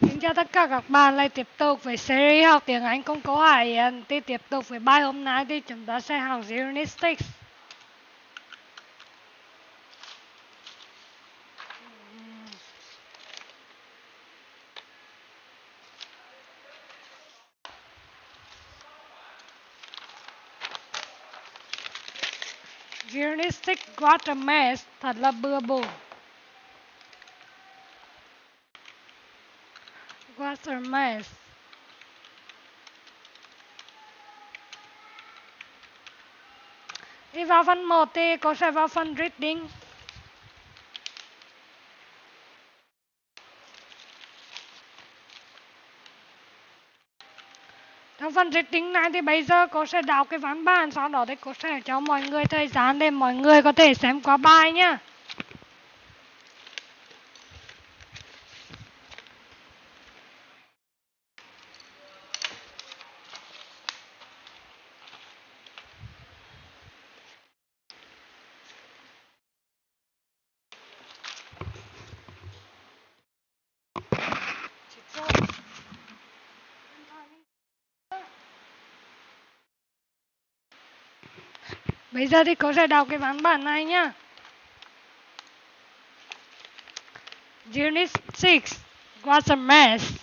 Xin chào tất cả các bạn, lại tiếp tục với series học tiếng Anh cùng cô Hải Yến. Thì tiếp tục với bài hôm nay thì chúng ta sẽ học Unit 6. Unit 6, what a mess, thật là bừa bộn. What a mess. Đi vào phần 1 thì cô sẽ vào phần reading. Trong phần reading này thì bây giờ cô sẽ đọc cái văn bản, sau đó thì cô sẽ cho mọi người thời gian để mọi người có thể xem qua bài nhé. Bây giờ thì cô sẽ đọc cái văn bản này nhá. Unit 6 was a mess.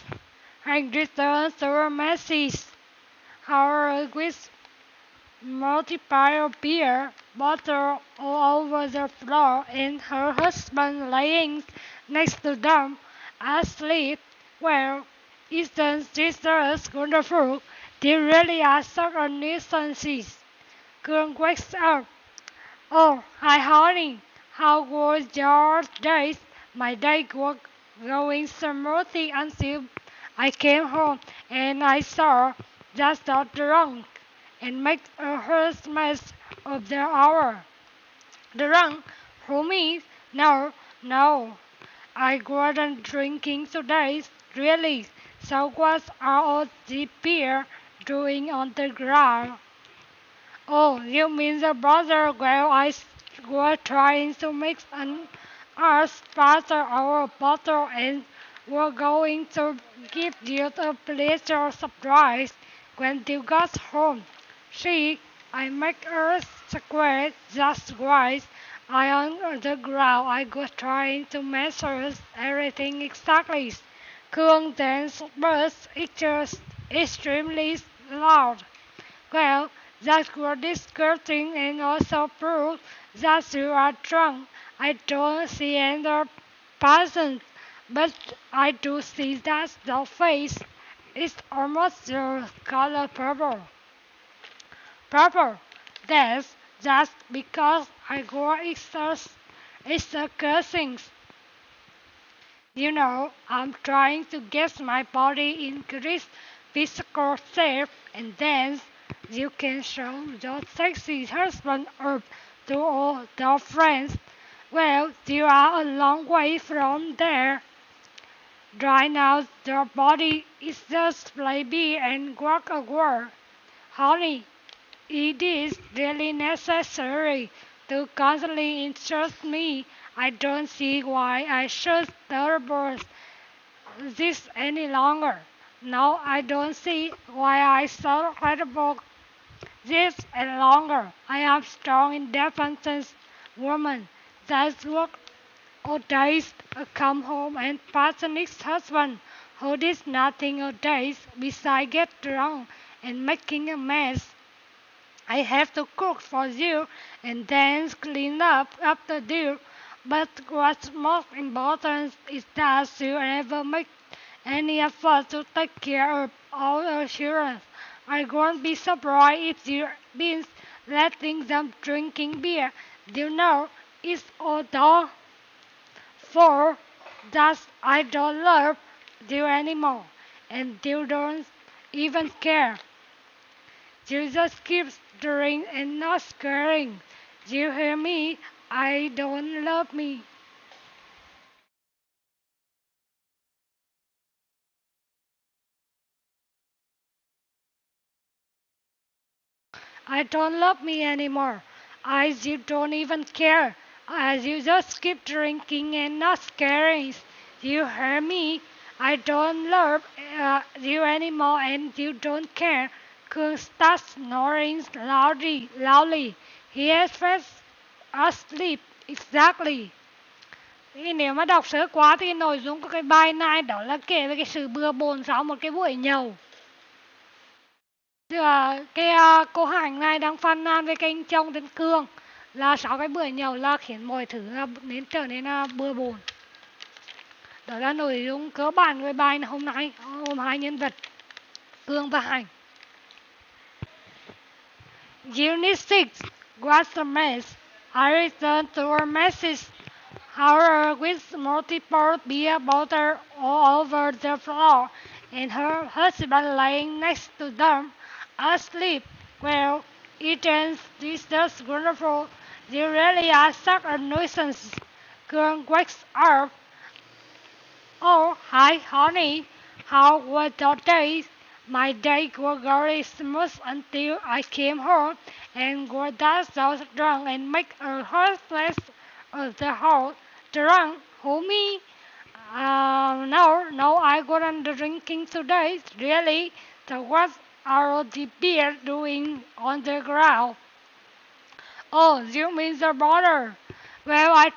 I returned through messes. Our with multiple beer bottle all over the floor and her husband lying next to them asleep. Well, isn't this just wonderful? They really are such a nuisance. Kern wakes up. Oh, hi honey. How was your day? My day was going smoothly until I came home and I saw just got drunk and make a huge mess of the hour. Drunk? Who me? No, no. I wasn't drinking today, really. So what's all the beer doing on the ground? Oh, you mean the brother? Well, I was trying to mix an earth butter our bottle and we're going to give you a pleasure surprise when you got home. See, I make earth square just right. I on the ground. I was trying to measure everything exactly. Kung then burst extremely loud. Well, that was disgusting and also proves that you are drunk. I don't see any person, but I do see that the face is almost the color purple. Purple. That's just because I go cursing. You know, I'm trying to get my body in good physical shape, and then you can show your sexy husband up to all your friends. Well, you are a long way from there. Right now, your body is just flabby and walk away. Honey, it is really necessary to constantly insult me. I don't see why I should tolerate this any longer. Now I don't see why I should tolerate this any longer. I am strong, independent woman. That's what all days come home and Patrick's husband, who did nothing all days besides get drunk and making a mess. I have to cook for you and then clean up after you. But what's most important is that you never make any effort to take care of all your children. I won't be surprised if you've been letting them drinking beer. You know, it's all done for that I don't love you anymore, and you don't even care. You just keep stirring and not scaring. You hear me? I don't love me. I don't love me anymore. You don't even care. You just keep drinking and not caring. You hear me? I don't love you anymore and you don't care. Kung starts snoring loudly. He has fast asleep. Exactly. Thì nếu mà đọc sơ quá thì nội dung của cái bài này đó là kể về cái sự bừa bộn sau một cái buổi nhậu. Cô Hải này đang phàn nàn về cái anh chồng tên Cương là sau cái buổi nhậu là khiến mọi thứ nên trở nên bừa bộn. Đó là nội dung cơ bản của bài hôm nay, hôm hai nhân vật Cương và Hành. Unit 6 was a mess. I returned to her message. However, with multiple beer bottles all over the floor and her husband lying next to them, asleep. Well, Ethan's this is wonderful. You really are such a nuisance. Kern wakes up. Oh, hi, honey. How was your day? My day was very smooth until I came home and got so drunk and make a hopeless of the whole. Drunk? Who, me? No, I wasn't drinking today. Really? So what are the beer doing on the ground? Oh, you mean the border? Well, I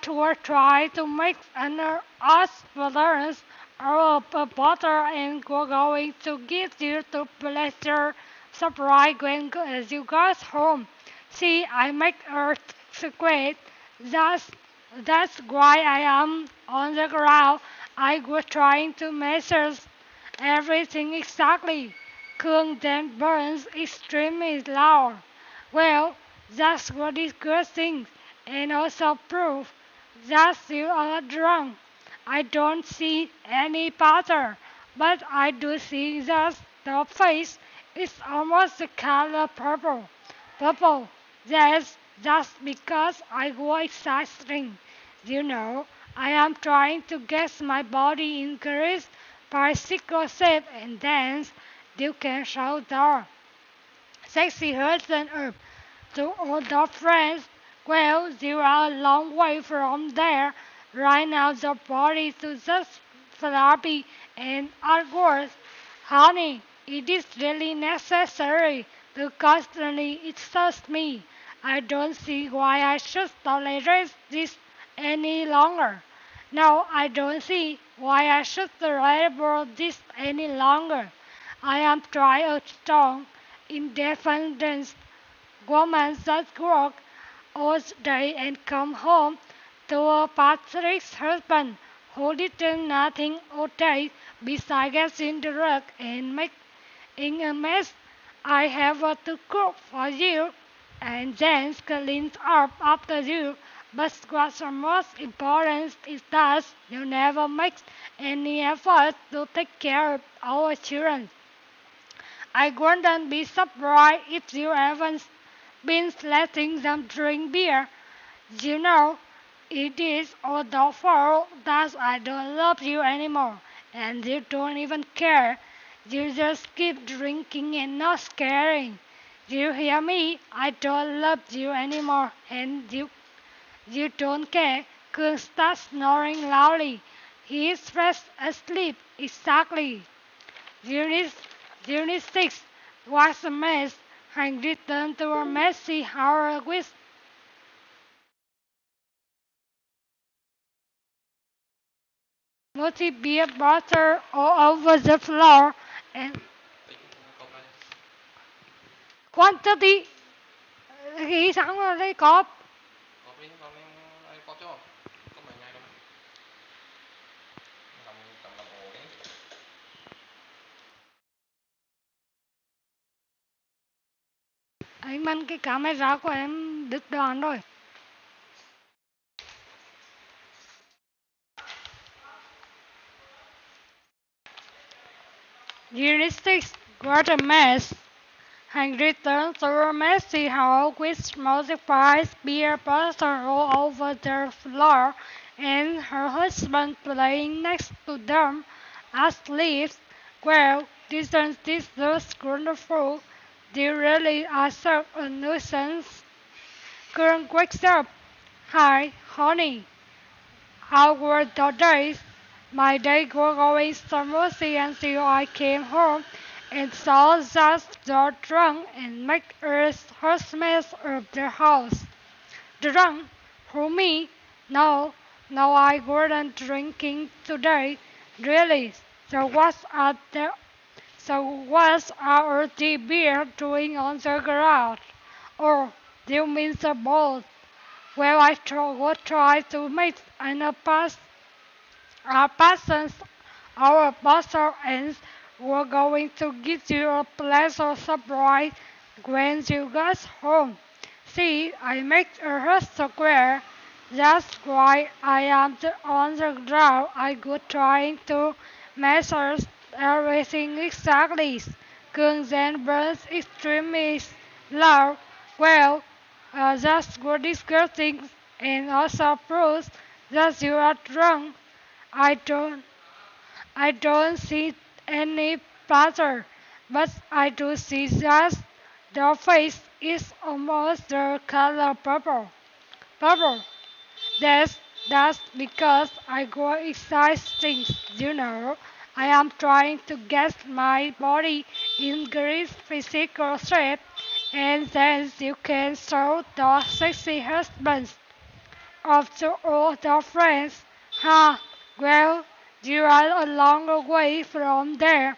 tried to make an us balance out of a butter and we're going to give you to pleasure surprise when you got home. See, I make a secret. That's why I am on the ground. I was trying to measure everything exactly. Kung then burns extremely loud. Well, that's what is good thing, and also proof that you are drunk. I don't see any pattern, but I do see that the face is almost the color purple. Purple. Yes, that's because I go exciting. You know, I am trying to get my body increased by shape and dance. You can show there. Sexy husband up to all the friends. Well, you are a long way from there. Right now, the party is just floppy and awkward. Honey, it is really necessary to constantly exhaust me. I don't see why I should tolerate this any longer. No, I don't see why I should tolerate this any longer. I am trying a strong, independent woman that work all day and come home to Patrick's husband who did nothing all day besides getting drunk and making a mess. I have to cook for you and then clean up after you. But what's most important is that you never make any effort to take care of our children. I wouldn't be surprised if you haven't been letting them drink beer. You know, it is all the fault that I don't love you anymore, and you don't even care. You just keep drinking and not caring. You hear me? I don't love you anymore, and you don't care. Could start snoring loudly. He is fast asleep. Exactly. Unit, Unit 6 was a mess. Hank returned to a messy hour with multi beer butter all over the floor and quantity. Ghi sẵn rồi đây có. Anh Minh cái camera của em đứt đoạn rồi. Unit 6, what a mess. Hank returned to a messy hall with multiplied beer bottles all over the floor and her husband playing next to them asleep. Well, isn't this just wonderful? They really are such a nuisance. Kern wakes up. Hi, honey. How were the days? My day was going smoothly until I came home and saw that the drunk and make a hush mess of the house. Drunk? Who me? No, no, I wasn't drinking today. Really? So what's our tea beer doing on the ground? Or do you mean the boat? Well, would try to make an our persons, our pastor ends were going to give you a pleasant surprise when you got home. See, I make a square. That's why I am on the ground. I go trying to measure everything exactly. Kung then burns extremely loud. Well, that's good disgusting and also proves that you are drunk. I don't I don't see any pattern, but I do see that the face is almost the color purple. Purple. That's that's because I go exercise things. I am trying to get my body in great physical shape, and then you can show the sexy husbands of the older friends. Huh? Well, you are a long way from there.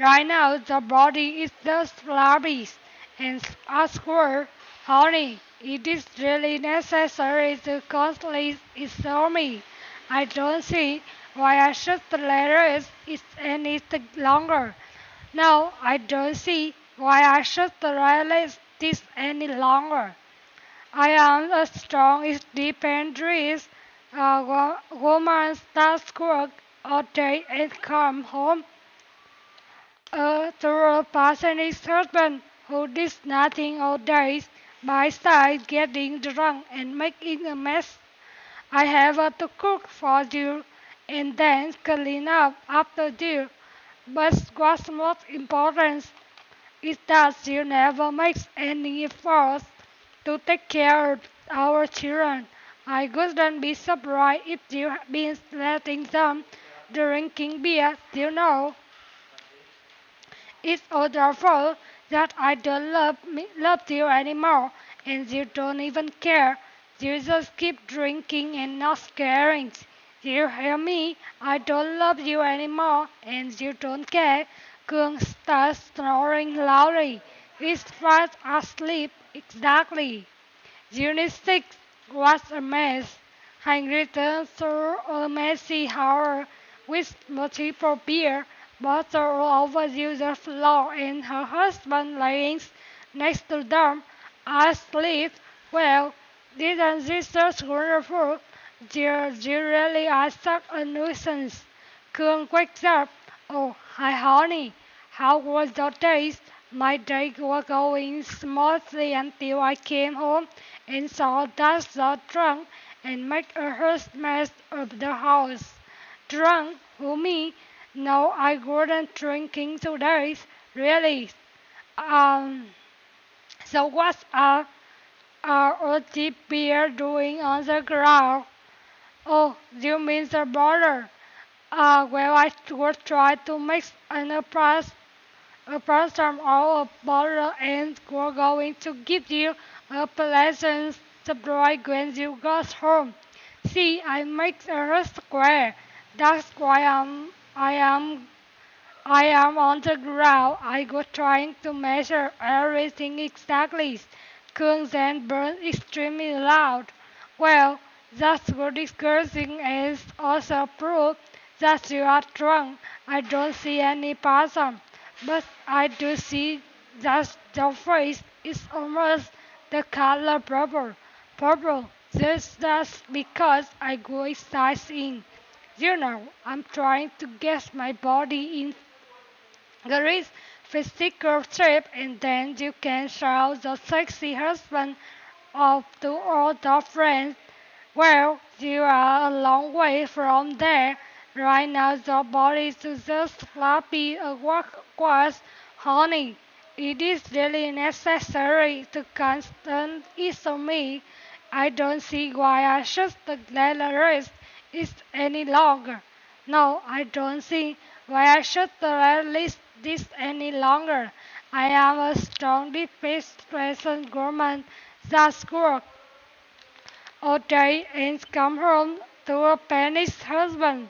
Right now, the body is just flabby and awkward. Honey, it is really necessary to constantly insult me. I don't see why I should tolerate it any longer. No, I don't see why I should tolerate this any longer. I am a strong, independent woman that work all day and come home to a passionate husband who does nothing all day besides getting drunk and making a mess. I have to cook for you and then clean up after you. But what's most important is that you never make any effort to take care of our children. I wouldn't be surprised if you had been letting them drinking beer. It's awful that I don't love you anymore, and you don't even care. You just keep drinking and not caring. You hear me? I don't love you anymore, and you don't care. Kung starts snoring loudly. He's fast asleep. Exactly. Unit 6 was a mess. Hành returned through a messy hour with multiple beer bottles all over the floor and her husband laying next to them, asleep. Well, didn't this just wonderful? You really are such a nuisance. Kung wakes up. Oh, hi honey. How was your day? My day was going smoothly until I came home and saw that the drunk and make a huge mess of the house. Drunk? Who me? No, I wasn't drinking today. Really? Um. So what's our deep beer doing on the ground? Oh, you mean the border? Well, I would try to mix an apart from all bottle and we're going to give you a pleasant surprise when you get home. See, I make a square. That's why I am on the ground. I go trying to measure everything exactly. Kung then burns extremely loud. Well, that's good discussing is also proof that you are drunk. I don't see any person, but I do see that your face is almost the color purple. Purple. That's because I go exercising. I'm trying to get my body in great physical shape, and then you can show the sexy husband of to all the friends. Well, you are a long way from there. Right now, the body is just floppy a was, honey. It is really necessary to constant me. I don't see why I should tolerate it any longer. No, I don't see why I should tolerate this any longer. I am a strong, depressed present woman that's work all day and come home to a panicked husband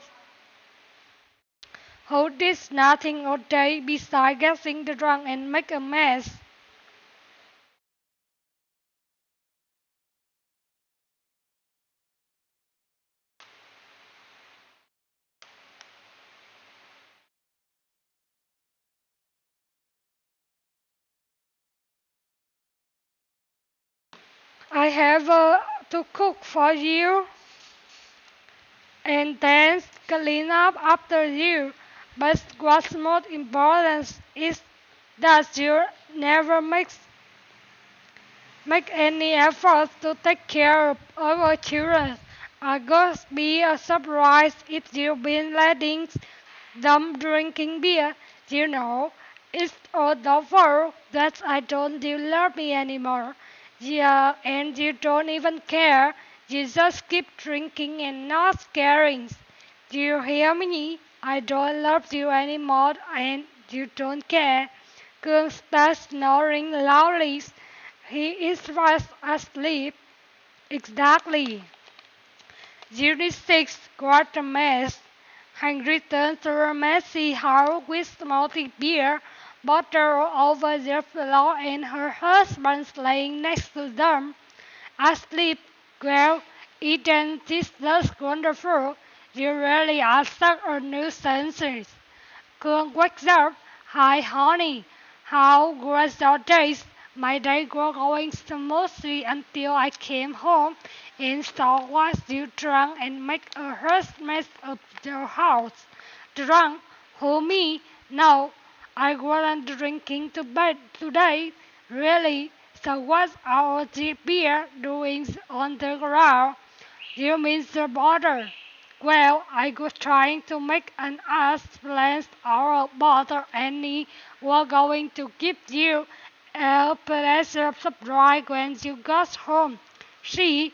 who did nothing all day besides getting drunk and make a mess. I have to cook for you and then clean up after you. But what's most important is that you never make any effort to take care of our children. I would be surprised if you've been letting them drinking beer. You know, it's all the fault that I don't you love me anymore. Yeah, and you don't even care. You just keep drinking and not caring. Do you hear me? I don't love you anymore and you don't care. Cương starts snoring loudly. He is fast asleep. Exactly. Unit 6 got a mess. Hank returned to her messy house with multi beer bottle over the floor and her husband laying next to them. Asleep. Well, Eden, this looks wonderful. You really are such a nuisance. Cương wakes up. Hi, honey. How was your day? My day was going smoothly until I came home and saw was you drunk and make a huge mess of your house. Drunk? Who, me? No, I wasn't drinking to bed today. Really? So what's our beer doing on the ground? You mean the border? Well, I was trying to make an ass plans our border and we were going to give you a pleasure surprise when you got home. See,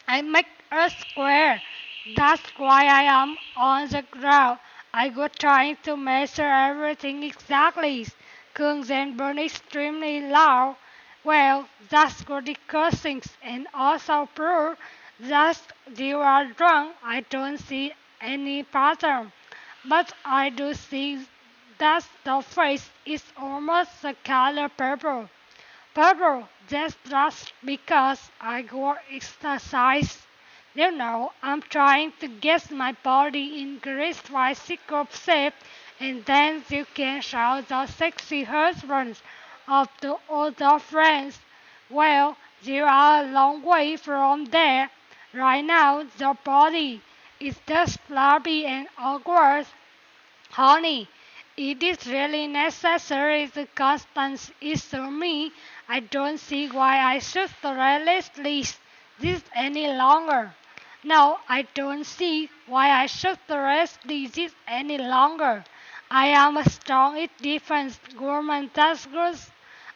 I make a square. That's why I am on the ground. I was trying to measure everything exactly. Kung then burned extremely loud. Well, that's ridiculous and also proof that you are drunk. I don't see any pattern. But I do see that the face is almost the color purple. Purple, that's because I go exercise. You know, I'm trying to get my body in great bicycle shape and then you can show the sexy husbands of the older friends. Well, you are a long way from there. Right now, your body is just flabby and awkward. Honey, it is really necessary to Constance is to me. I don't see why I should tolerate this any longer. No, I don't see why I should tolerate this any longer. I am a strong, independent woman that goes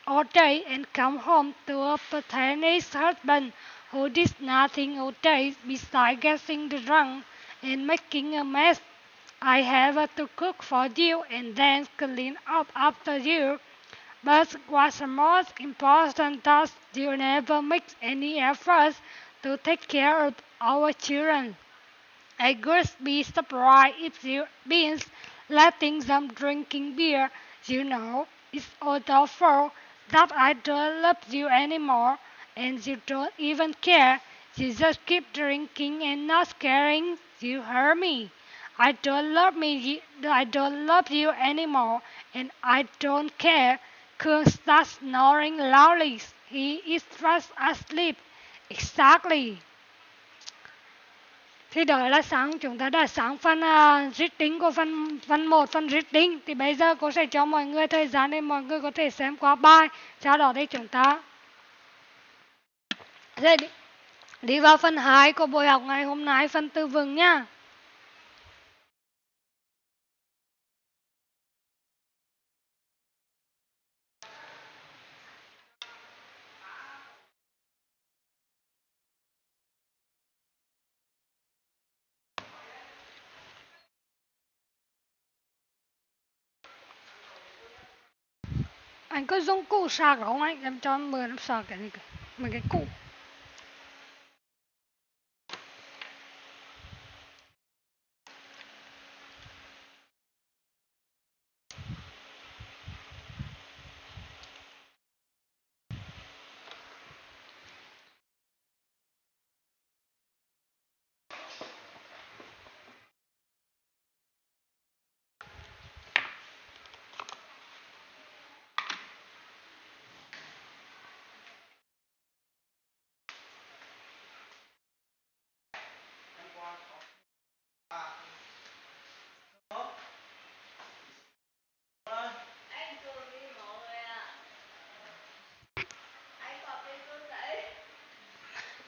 all day and come home to a paternal husband who did nothing all day besides getting drunk and making a mess. I have to cook for you and then clean up after you. But what's most important is you never make any efforts to take care of our children. I would be surprised if you been letting them drinking beer. You know, it's all the fault that I don't love you anymore, and you don't even care. You just keep drinking and not caring. You heard me. I don't love you anymore, and I don't care. Kung starts snoring loudly. He is fast asleep. Exactly. Thì đó là xong, chúng ta đã xong phần reading của phần một, phần reading. Thì bây giờ cô sẽ cho mọi người thời gian để mọi người có thể xem qua bài. Sau đó thì chúng ta sẽ đi vào phần 2 của buổi học ngày hôm nay, phần từ vựng nhá. Anh có dụng cụ sạc không anh? Em cho em mượn em sạc cái này, mấy cái cụ.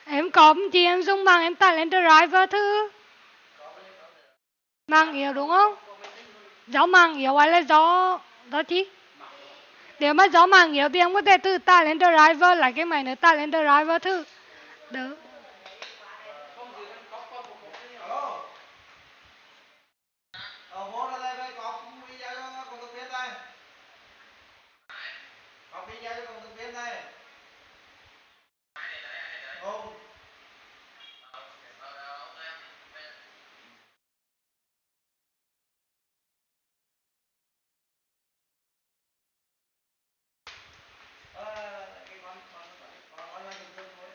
Em có chị em dùng bằng em tải lên driver thư. Mạng yếu đúng không? Do mạng yếu hay là do chi? Nếu mà do mạng yếu thì em có thể tự tải lên driver, lại cái máy nữa tải lên driver thư. Được. Vô ra đây có video cho công thức viên đây. Có video cho công thức viên đây. Không. Cái con online bình thường thôi.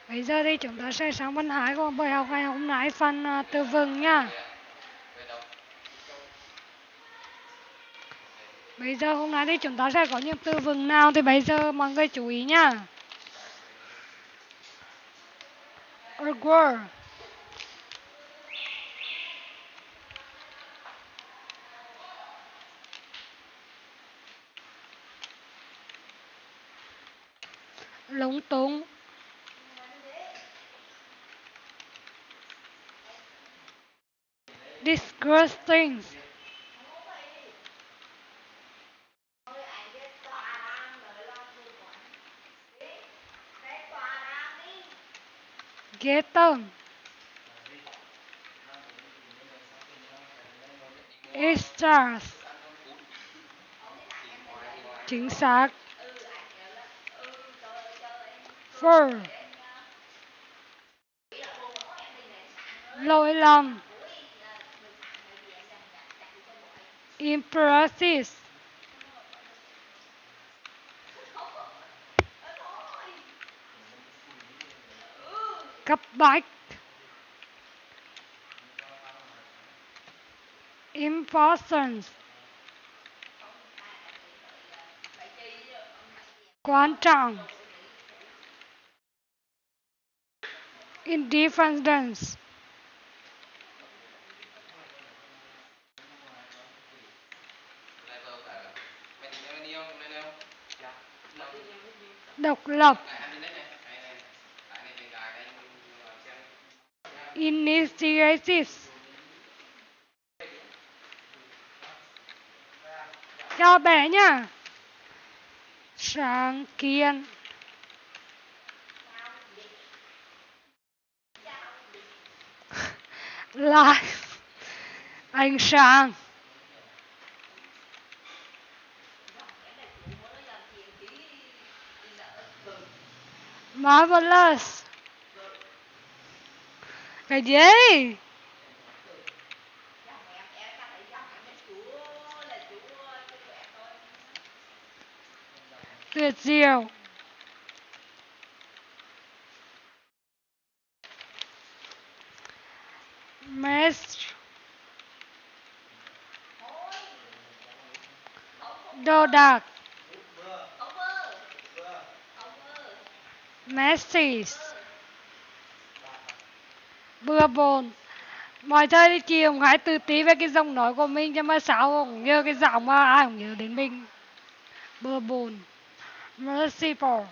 Bây giờ thì chúng ta sẽ sang phần 2 của bài học ngày hôm nay, phần từ vựng nha. Bây giờ hôm nay thì chúng ta sẽ có những từ vựng nào thì bây giờ mọi người chú ý nha. A word. Lúng túng. Disgusting. Ghê tởm. Stars. Chính xác. Fur. Lỗi lầm. Impressive. Cấp bách. Importance. Quan trọng. Independence. Độc lập. Initiative. Cho bé nhá. Sáng kiến. Lại. Ánh sáng. Marvelous. Cái gì? Tuyệt diệu. mess, đồ đạc, messes, bừa bộn. Mọi thời đi chiều hãy tự tí về cái giọng nói của mình cho mà sao cũng nhớ cái giọng mà ai cũng nhớ đến mình. Bừa bộn, merciful,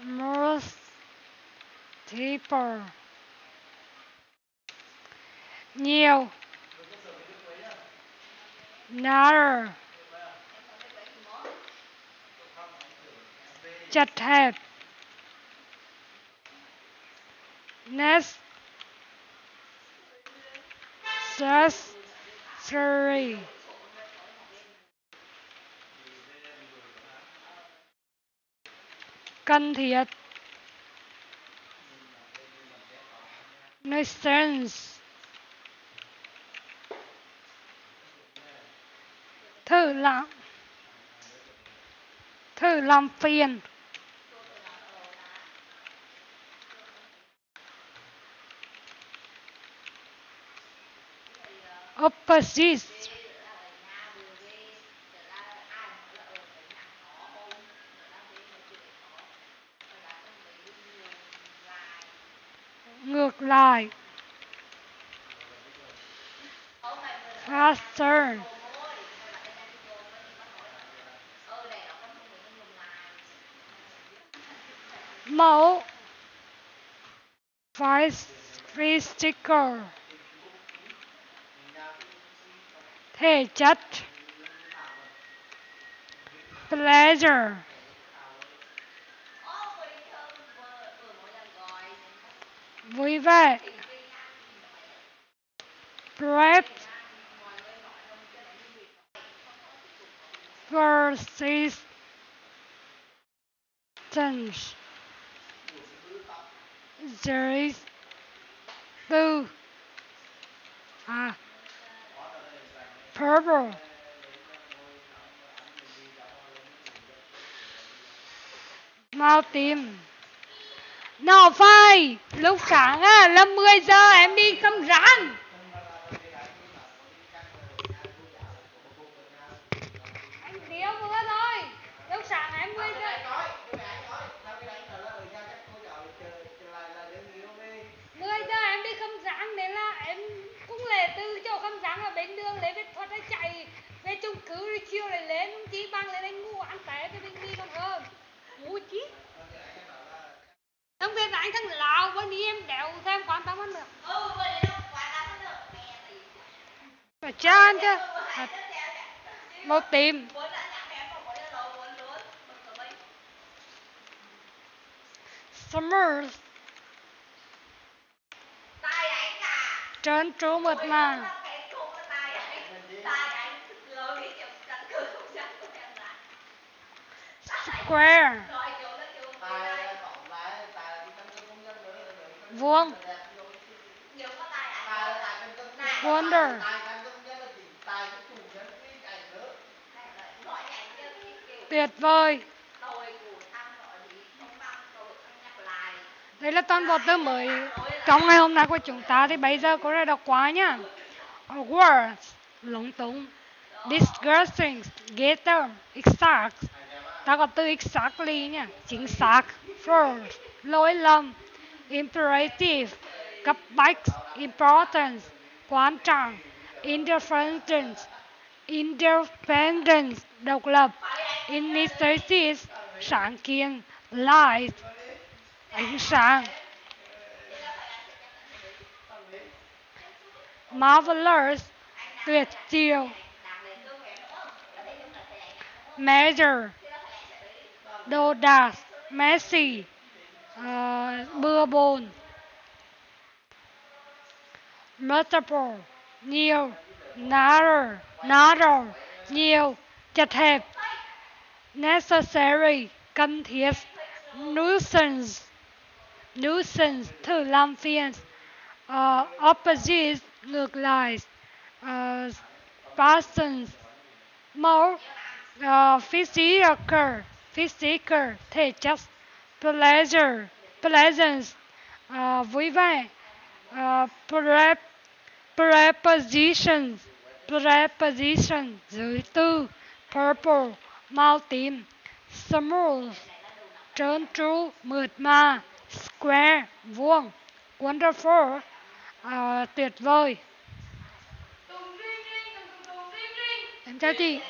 merciful, nhiều, narrow, chật hẹp, necessary, cần thiết, nuisance, thử làm phiền, opposite, ngược lại, faster, mẫu, physical, thể chất, pleasure, vui vẻ, breath, persistence, there is two, purple, mau tìm. Nào phải, lúc sáng là 10 giờ em đi cắm rán. Anh Tiếu vừa thôi, lúc sáng em 10 giờ. 10 giờ em đi cắm rán nên là em cũng lệ từ chỗ cắm rán ở bên đường lấy vết thuật chạy về chung cư rồi chiều lại lên chỉ bằng lên anh ngủ ăn té cho mình đi còn hơn. Ngủ chí. Không biết là anh thằng Lào với đi em đéo thêm quan tâm hơn nữa. Phải cha anh chứ. Một tìm. Summer. Trơn tru mượt mà. Square. Vuông. Wonder. Tuyệt vời. Đây là toàn bộ từ mới trong ngày hôm nay của chúng ta thì bây giờ có thể đọc qua nhá. Words, lúng túng. Disgusting, gather, exact. Ta có từ exactly nhá, chính xác. False, lỗi lầm. Imperative, cấp bách. Importance, quan trọng. Independence, độc lập. Initiative, sáng kiến. Light, ánh sáng. Marvelous, tuyệt diệu. Measure, đồ đạc. Messy, bừa bộn. Multiple, nhiều. Narrow, nhiều. Chật hẹp. Necessary, cần thiết. Nuisance, thử làm phiền. Opposite, ngược lại. Person, mẫu. Physical, thể chất. Pleasure, pleasant, vui vẻ. Prepositions. Preposition. Giới từ. Purple. Màu tím. Smooth. Trơn tru. Mượt mà. Square. Vuông. Wonderful. Tuyệt vời. Em chào chị.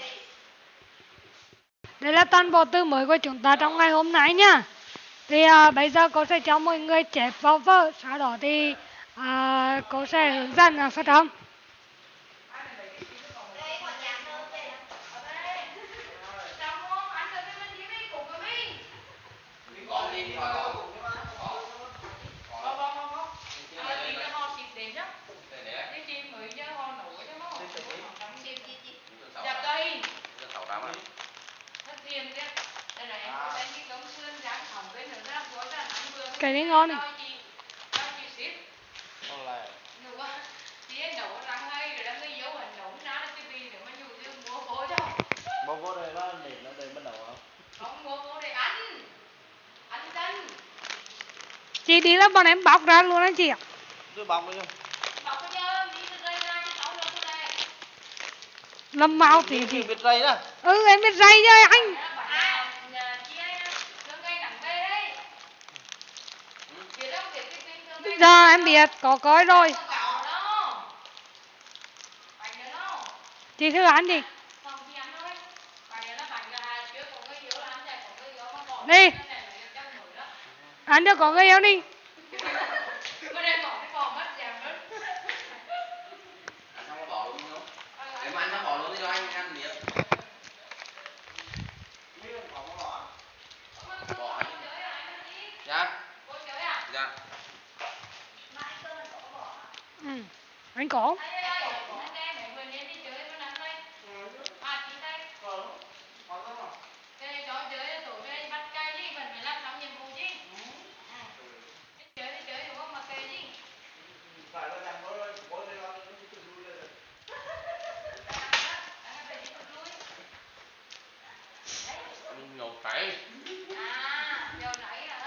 Đây là toàn bộ từ mới của chúng ta trong ngày hôm nay nha. Thì bây giờ cô sẽ cho mọi người chép vào vở. Sau đó thì cô sẽ hướng dẫn phát âm. Cái này ngon này. Mua vô đây nó để nó đây bắt đầu không? Không mua vô để ăn. Ăn chân. Chị đi là bọn em bóc ra luôn anh chị ạ. Tôi bóc đi. Bóc bây giờ đi từ đây ra cho cháu được đây. Lâm mau thì chị. Biết dây đó. Em biết dây chứ anh. Giờ em biết, có coi rồi. Chị thử ăn đi. Đi. Ăn được có người yêu đi. Em ăn nó bỏ luôn đi cho anh ăn miếng. Bỏ. Dạ. Dạ. Anh có. Nhột phải. Dầu nãy hả?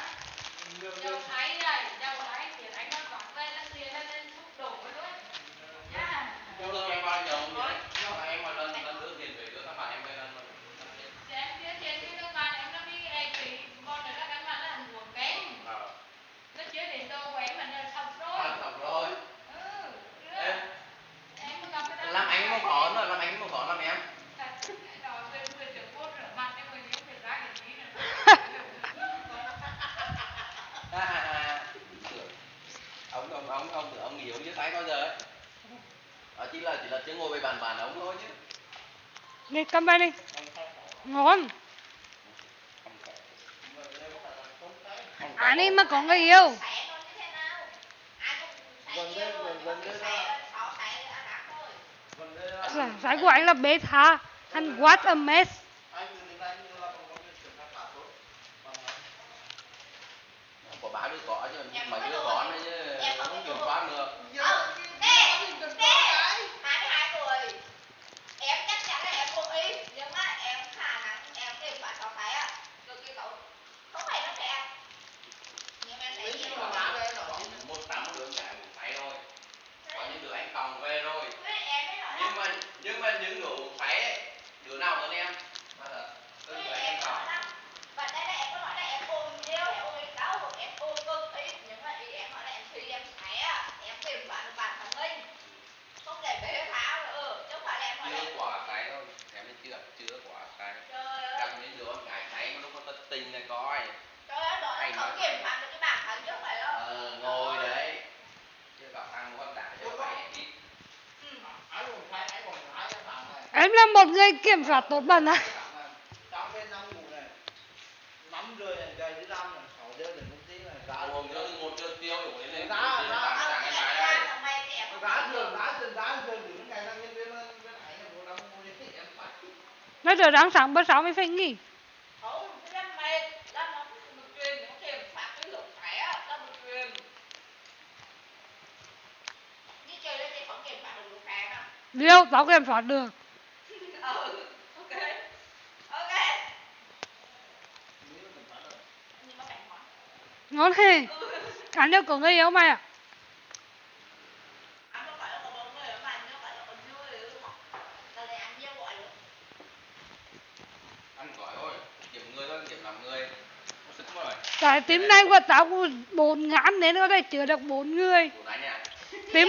Dầu nãy đây, dầu nãy tiền anh nó vặt lên, nó tiền lên xúc đổ luôn. Nha. Đâu em bao nhiêu vậy? Em mà lần đưa tiền về đưa các bạn em về lần luôn. Em đưa tiền cho các bạn em nó đi chị con này nó cắn mặt nó ăn buồn kém. Nó chưa đến đâu của em là xong rồi. Xong rồi. Em có gặp cái đó. Làm anh một khó nữa, làm em. Ông nghỉ ông dưới tay bao giờ ấy. Chỉ là chưa ngồi về bàn ông thôi chứ. Đi cầm về đi. Ngon. Ăn đi mà có người yêu. Giải của anh là beta. And what a mess. Có bá đứa có chứ mấy đứa con đấy chứ không kiểm soát được. Nhưng mà những đứa phải ấy, đứa nào hơn em? Em có. Và đây là em có nói là em ôm nhiều, em ôm ít đâu, em ôm cực ít, nhưng mà ý em nói là em suy em khỏe, em tìm bạn bản thân mình, không để bế pháo nữa, chứ không phải là em nói là Chưa quả cái thôi, em mới chưa quả cái. Gặp những đứa con gái thấy lúc nó thất tình này coi. Trời ơi, đó là không kiểm soát được cái bản thân chứ không phải đâu. Ngồi đấy. Chưa gặp thằng con đã cho phải ít. Em là một người kiểm soát tốt bẩn à? Trong bên 5 ngủ này 5 rưỡi này dậy đến 5 này 6 giờ đến công ty này giá một giờ tiêu đủ lên giá thường ngày là nhân viên bên ấy là bộ đóng mua đến em phải. Bây giờ đang sáng bữa 6 mới phải nghỉ. Không, cái em mệt, là nó một truyền, nó kiểm soát cái lượng khỏe, là một truyền. Như chơi lên thì không kiểm soát được lượng khỏe nào. Điều, tao kiểm soát được. Ok. Ngon hề. Ăn được có người yêu mày à? cái tím này của tao có 4 ngàn nên có thể chứa được 4 người. Tím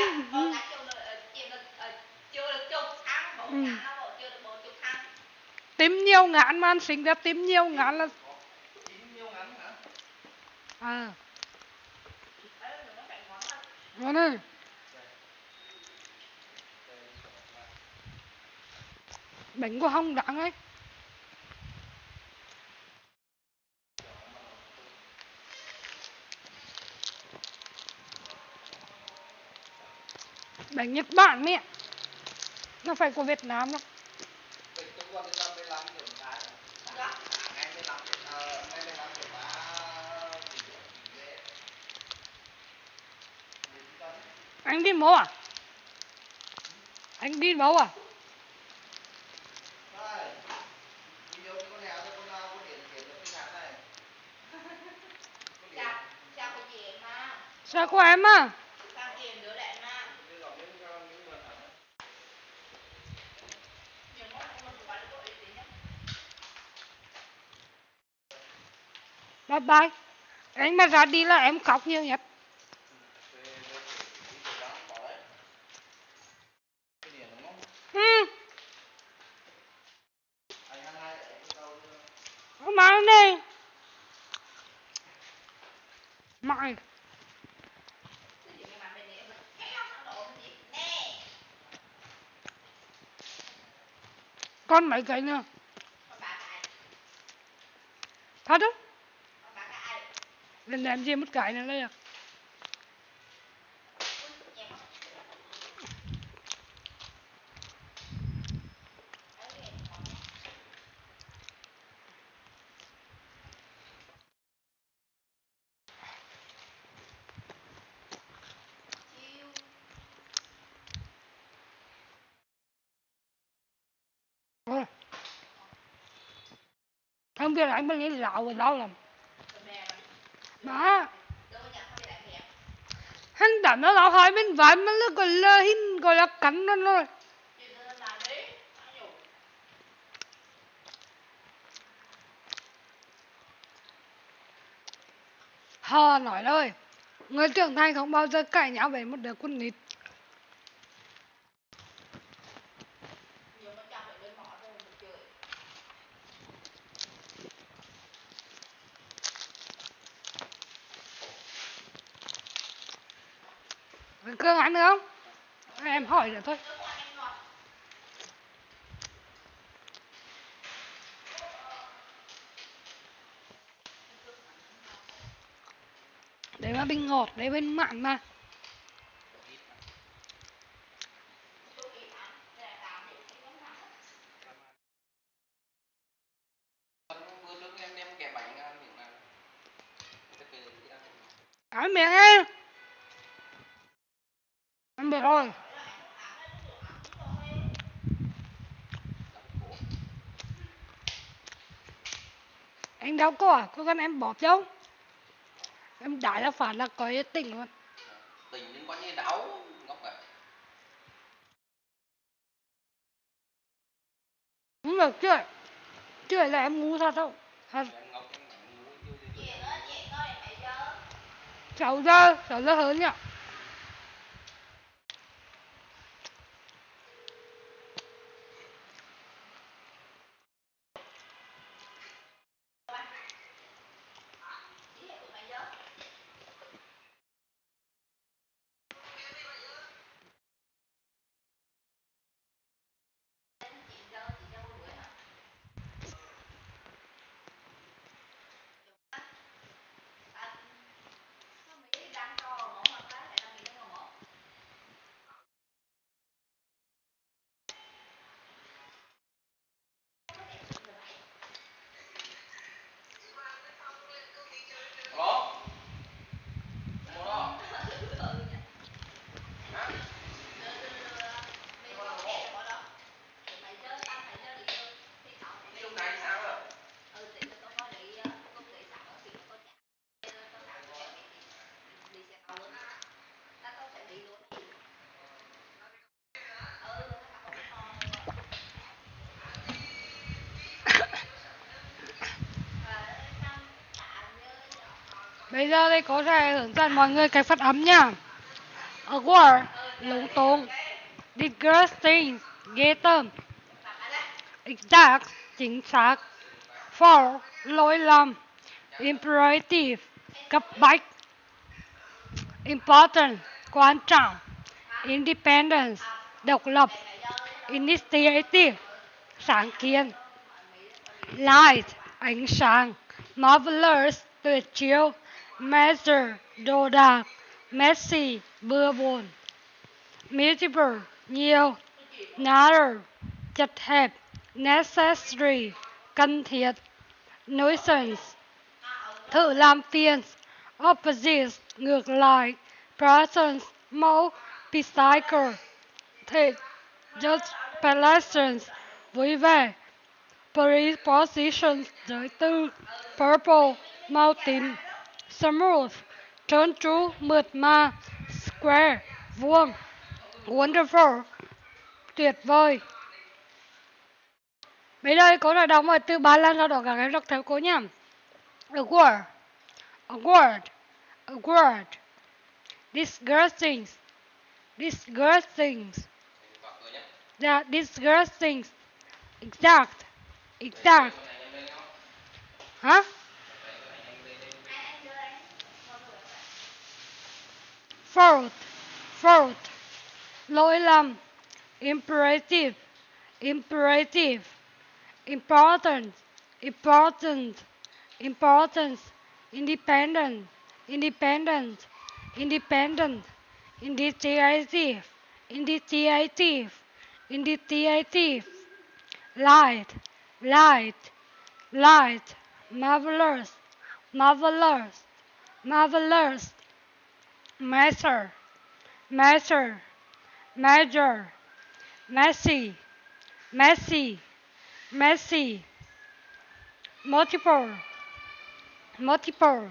tím nhiều ngán mà anh sinh ra tím nhiều ngán là ngon ơi. Bánh của Hồng đáng ấy. Bánh Nhật Bản mẹ. Nó phải của Việt Nam đâu. Anh đi mẫu à? Anh đi mẫu à? Sao của em à? Bye bye. Anh mà ra đi là em khóc nhiều nhất. Mà này. Mày. Con mấy cái nữa. Thật đó. Lần làm gì mất cái này đây à? Không biết là anh mới nghĩ lạo rồi đau lắm. Đó. Hắn đảm nó lạo hỏi bên vai mà nó gọi là hình gọi là cắn nó rồi. Hờ nói thôi. Người trưởng thành không bao giờ cãi nhau về một đứa con nít. Cơm ăn được không? Em hỏi rồi thôi. Đấy là bên ngọt, đấy bên mặn mà. Ăn miệng em. Ăn được rồi. Anh đau cổ à? Có cần em bóp không? Em đái là phản là có tỉnh luôn. Tỉnh nhưng có như đau ngốc à? Không được chứ. Chứ là em ngu thật không? Thật. 6 giờ hơn nhỉ? Bây giờ thì cô sẽ hướng dẫn mọi người cách phát âm nha. Awkward, lúng túng. Disgusting, ghê tởm. Exact, chính xác. For, lỗi lầm. Imperative, cấp bách. Important, quan trọng. Independence, độc lập. Initiative, sáng kiến. Light, ánh sáng. Marvelous, tuyệt chiêu. Measure, đồ đạc. Messy, bừa bộn. Multiple, nhiều. Narrow, chật hẹp. Necessary, cần thiết. Nuisance, thử làm phiền. Opposite, ngược lại. Person, mẫu. Recycle, thể. Just pleasant, vui vẻ. Preposition, giới từ. Purple, màu tím. Smooth, trơn tru, mượt mà. Square, vuông. Wonderful, tuyệt vời. Bây giờ cô sẽ đọc mọi từ 3 lần, sau đó các em đọc theo cô nhé. A word, a word, a word. Disgusting, disgusting. Yeah, disgusting. Exact, exact. Hả? Fault, fault. Lỗi lầm. Imperative, imperative. Important, important, importance. Independent, independent, independent. Initiative, initiative, initiative. Light, light, light. Marvelous, marvelous, marvelous. Measure, measure, measure. Messy, messy, messy. Multiple, multiple,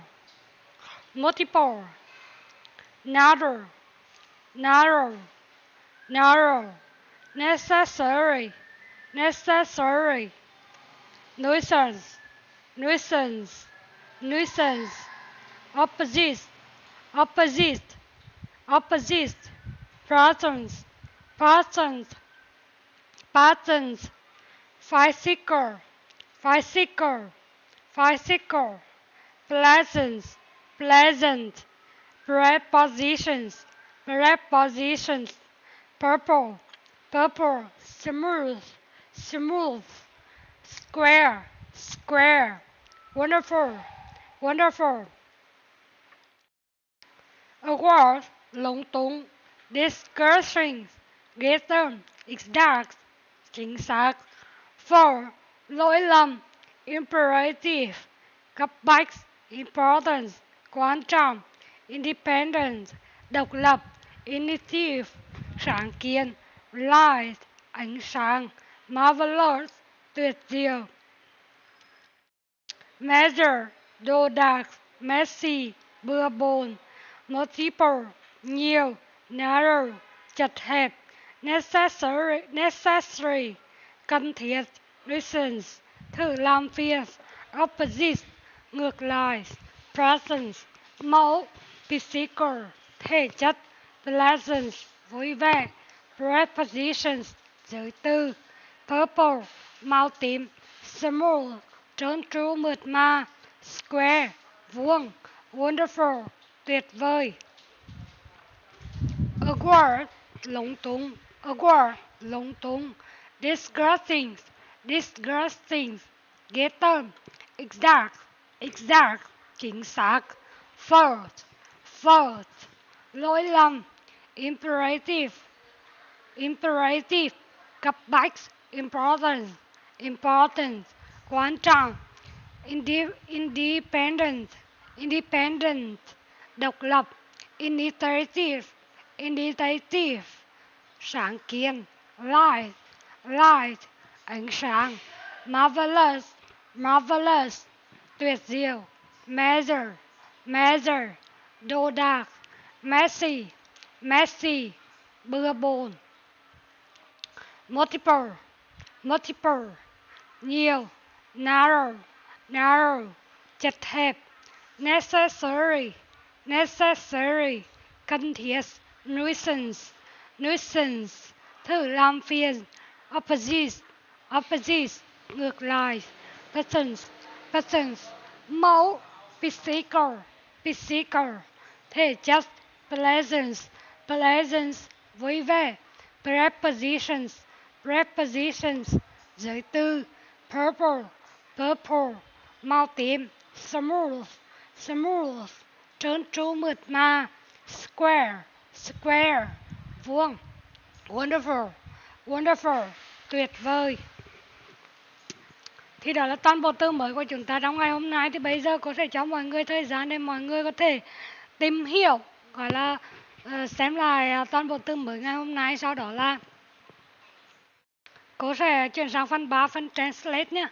multiple. Narrow, narrow, narrow. Necessary, necessary. Nuisance, nuisance, nuisance. Opposite, opposite, opposite. Persons, persons, persons. Bicycle, bicycle, bicycle. Pleasant, pleasant. Prepositions, prepositions. Purple, purple. Smooth, smooth. Square, square. Wonderful, wonderful. Awkward, lúng túng. Disgusting, ghê tởm. Exact, chính xác. For, lỗi lầm. Imperative, cấp bách. Important, quan trọng. Independent, độc lập. Initiative, sáng kiến. Light, ánh sáng. Marvelous, tuyệt diệu. Measure, đồ đạc. Messy, bừa bộn. Multiple, nhiều. Narrow, chật hẹp. Necessary, necessary, cần thiết. Nuisance, thử làm phiền. Opposite, ngược lại. Present, mẫu. Physical, thể chất. Pleasant, vui vẻ. Prepositions, giới từ. Purple, màu tím. Smooth, trơn tru mượt mà. Square, vuông. Wonderful, tuyệt vời. Awkward, lúng túng. Awkward, lúng túng. Disgusting, disgusting. Ghê tởm. Exact, exact, chính xác. Fault, fault. Lỗi lầm. Imperative, imperative. Cấp bách. Important, important. Quan trọng. Independent, independent. Độc lập. Initiative, initiative. Sáng kiến. Light, light. Ánh sáng. Marvelous, marvelous. Tuyệt diệu. Measure, measure. Đồ đạc. Messy, messy. Bừa bộn. Multiple, multiple. Nhiều. Narrow, narrow. Chật hẹp. necessary, necessary, cần thiết, nuisance, nuisance, thử làm phiền, opposite, opposite, ngược lại, persons, persons, mẫu, physical, physical, thể chất, pleasant, pleasant, vui vẻ, prepositions, prepositions, giới từ, purple, purple, màu tím, smooth, smooth, trơn tru mượt mà, square, square, vuông, wonderful, wonderful, tuyệt vời. Thì đó là toàn bộ từ mới của chúng ta trong ngày hôm nay. Thì bây giờ cô sẽ cho mọi người thời gian để mọi người có thể tìm hiểu, gọi là xem lại toàn bộ từ mới ngày hôm nay. Sau đó là cô sẽ chuyển sang phần 3, phần translate nhé.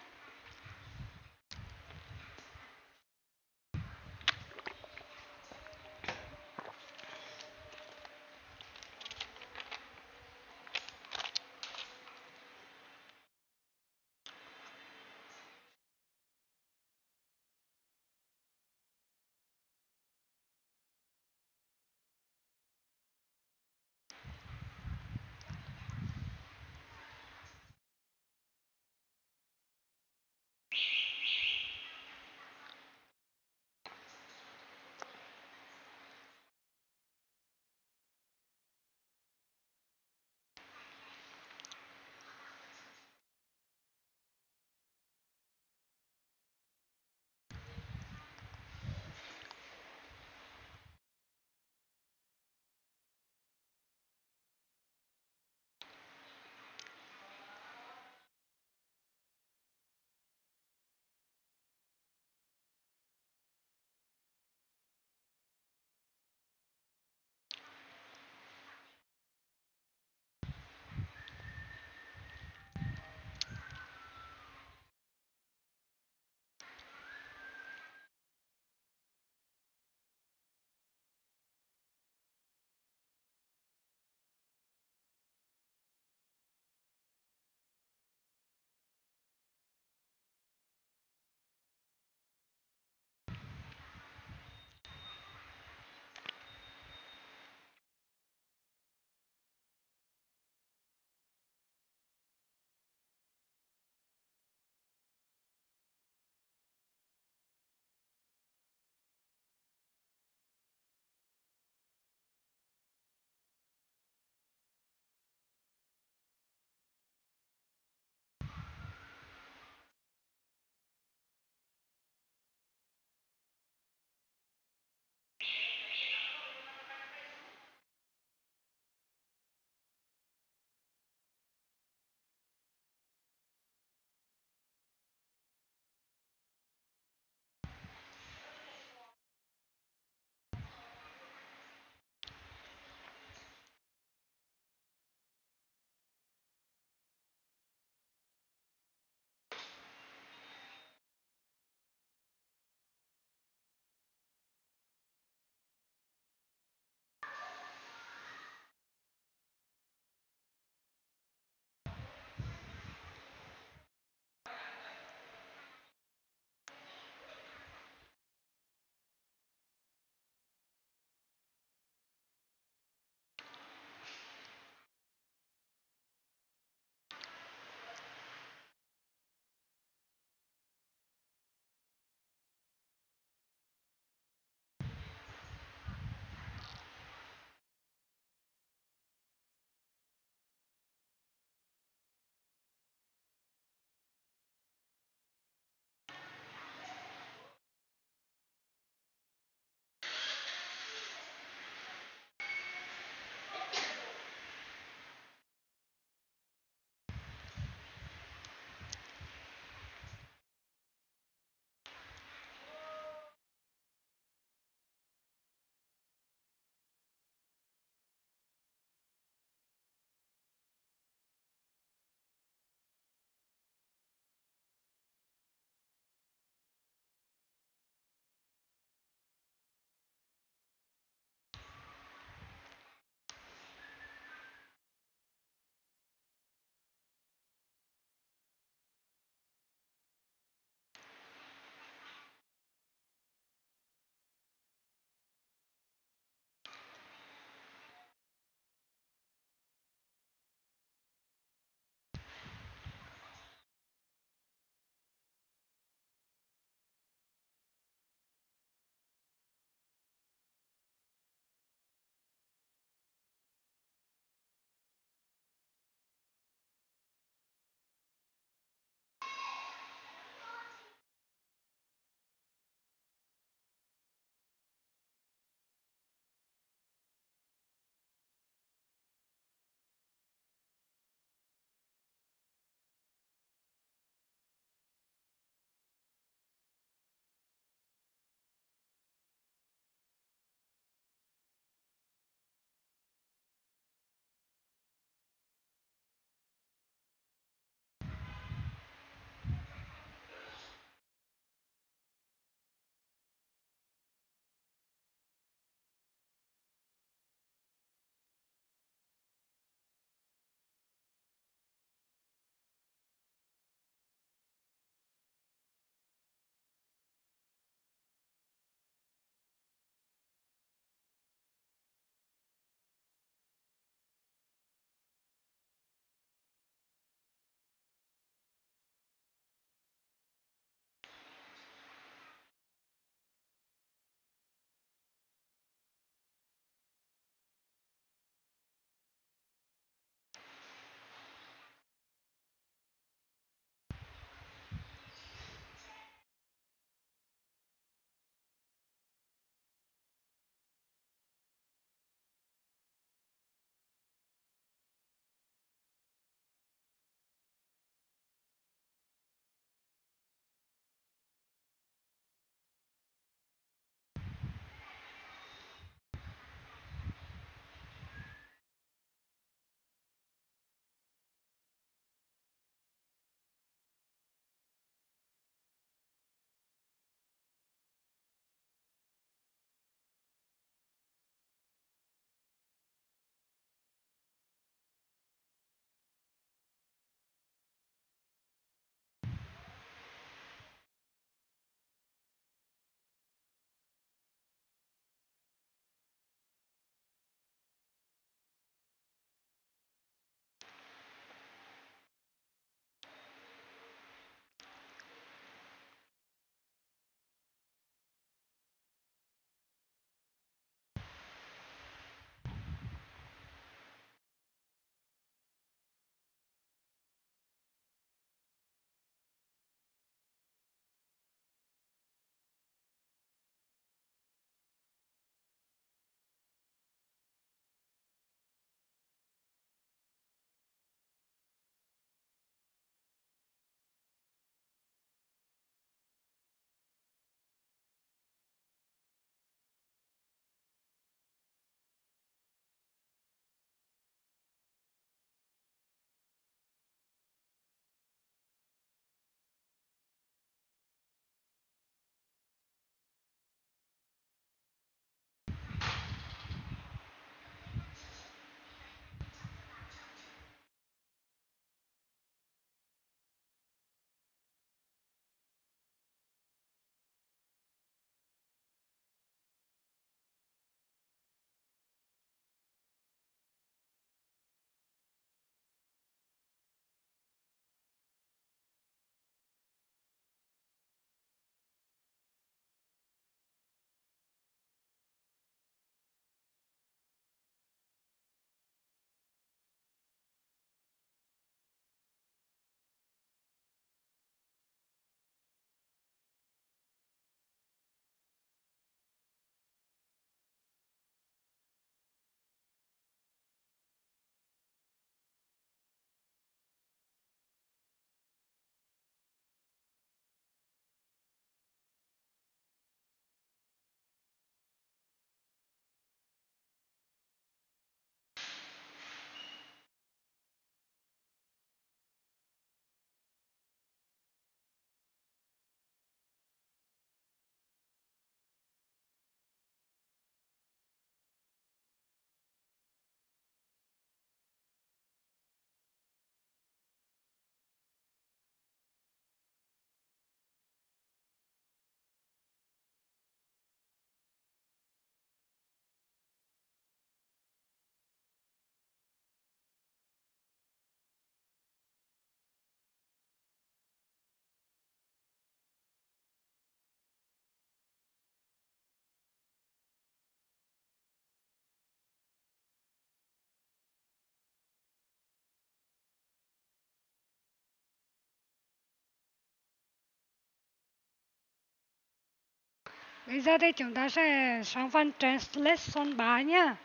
Bây giờ thì chúng ta sẽ sang phần translation 3 nhé.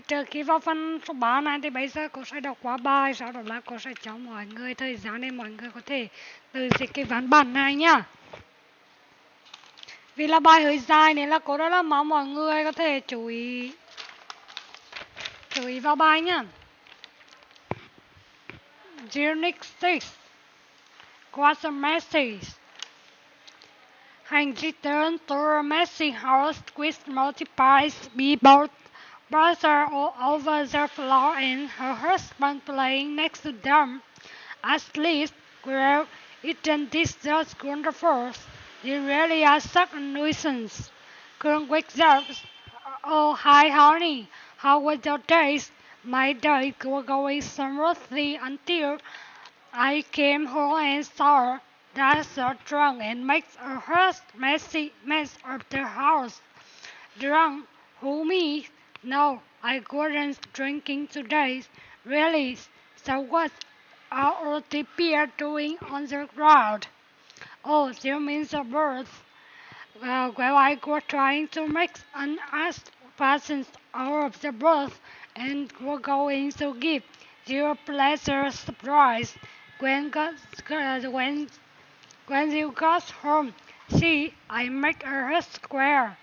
Trước khi vào phần số 3 này thì bây giờ cô sẽ đọc qua bài, sau đó là cô sẽ cho mọi người thời gian để mọi người có thể tự dịch cái văn bản này nhá. Vì là bài hơi dài nên là cô rất là mong mọi người có thể chú ý vào bài nhá. Unit 6 What's a message? Hank returned to a messy house which multiplies people brother all over the floor and her husband playing next to them. Asleep, well, isn't this just wonderful? You really are such a nuisance. Kurt wakes up. Oh, hi, honey. How was your days? My days were going smoothly until I came home and saw that so drunk and makes a messy mess of the house. Drunk? Who, me? No, I wasn't drinking today. Really? So what are all the beer doing on the ground? Oh, you mean the birds? Well, I was trying to make an ass present out of the birds and were going to give you a pleasant surprise when when you got home. See, I make a square.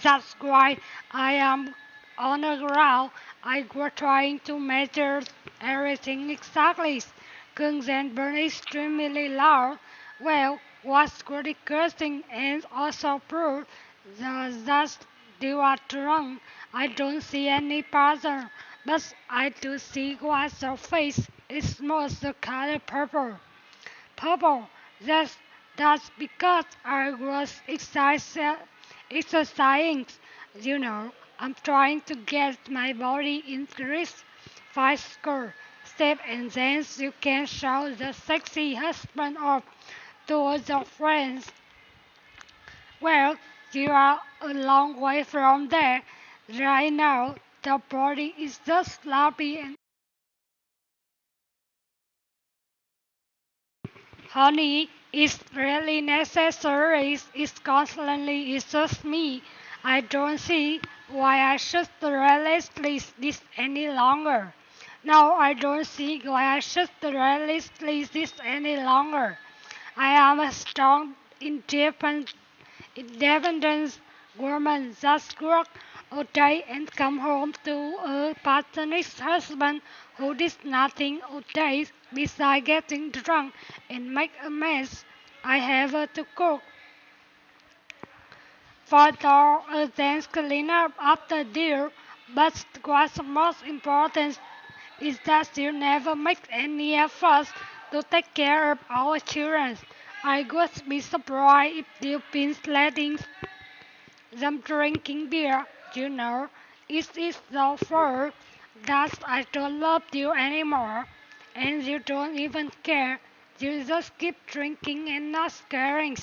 That's why I am on the ground. I was trying to measure everything exactly. Guns and burn extremely loud. Well, what's pretty cursing and also proof that you are drunk. I don't see any pattern, but I do see what's your face. It smells the color purple. Purple. That's because I was exercising. You know, I'm trying to get my body increased 5 score step and then you can show the sexy husband off to the friends. Well, you are a long way from there. Right now, the body is just sloppy and honey, it's really necessary. It's constantly. It's just me. I don't see why I should release this any longer. No, I don't see why I should release this any longer. I am a strong, independent woman that work all day and come home to a partner's husband who does nothing all day besides getting drunk and make a mess. I have to cook for the then clean up after dinner, but what's most important is that you never make any efforts to take care of our children. I would be surprised if you've been letting them drinking beer. You know, it is so far that I don't love you anymore, and you don't even care. You just keep drinking and not caring.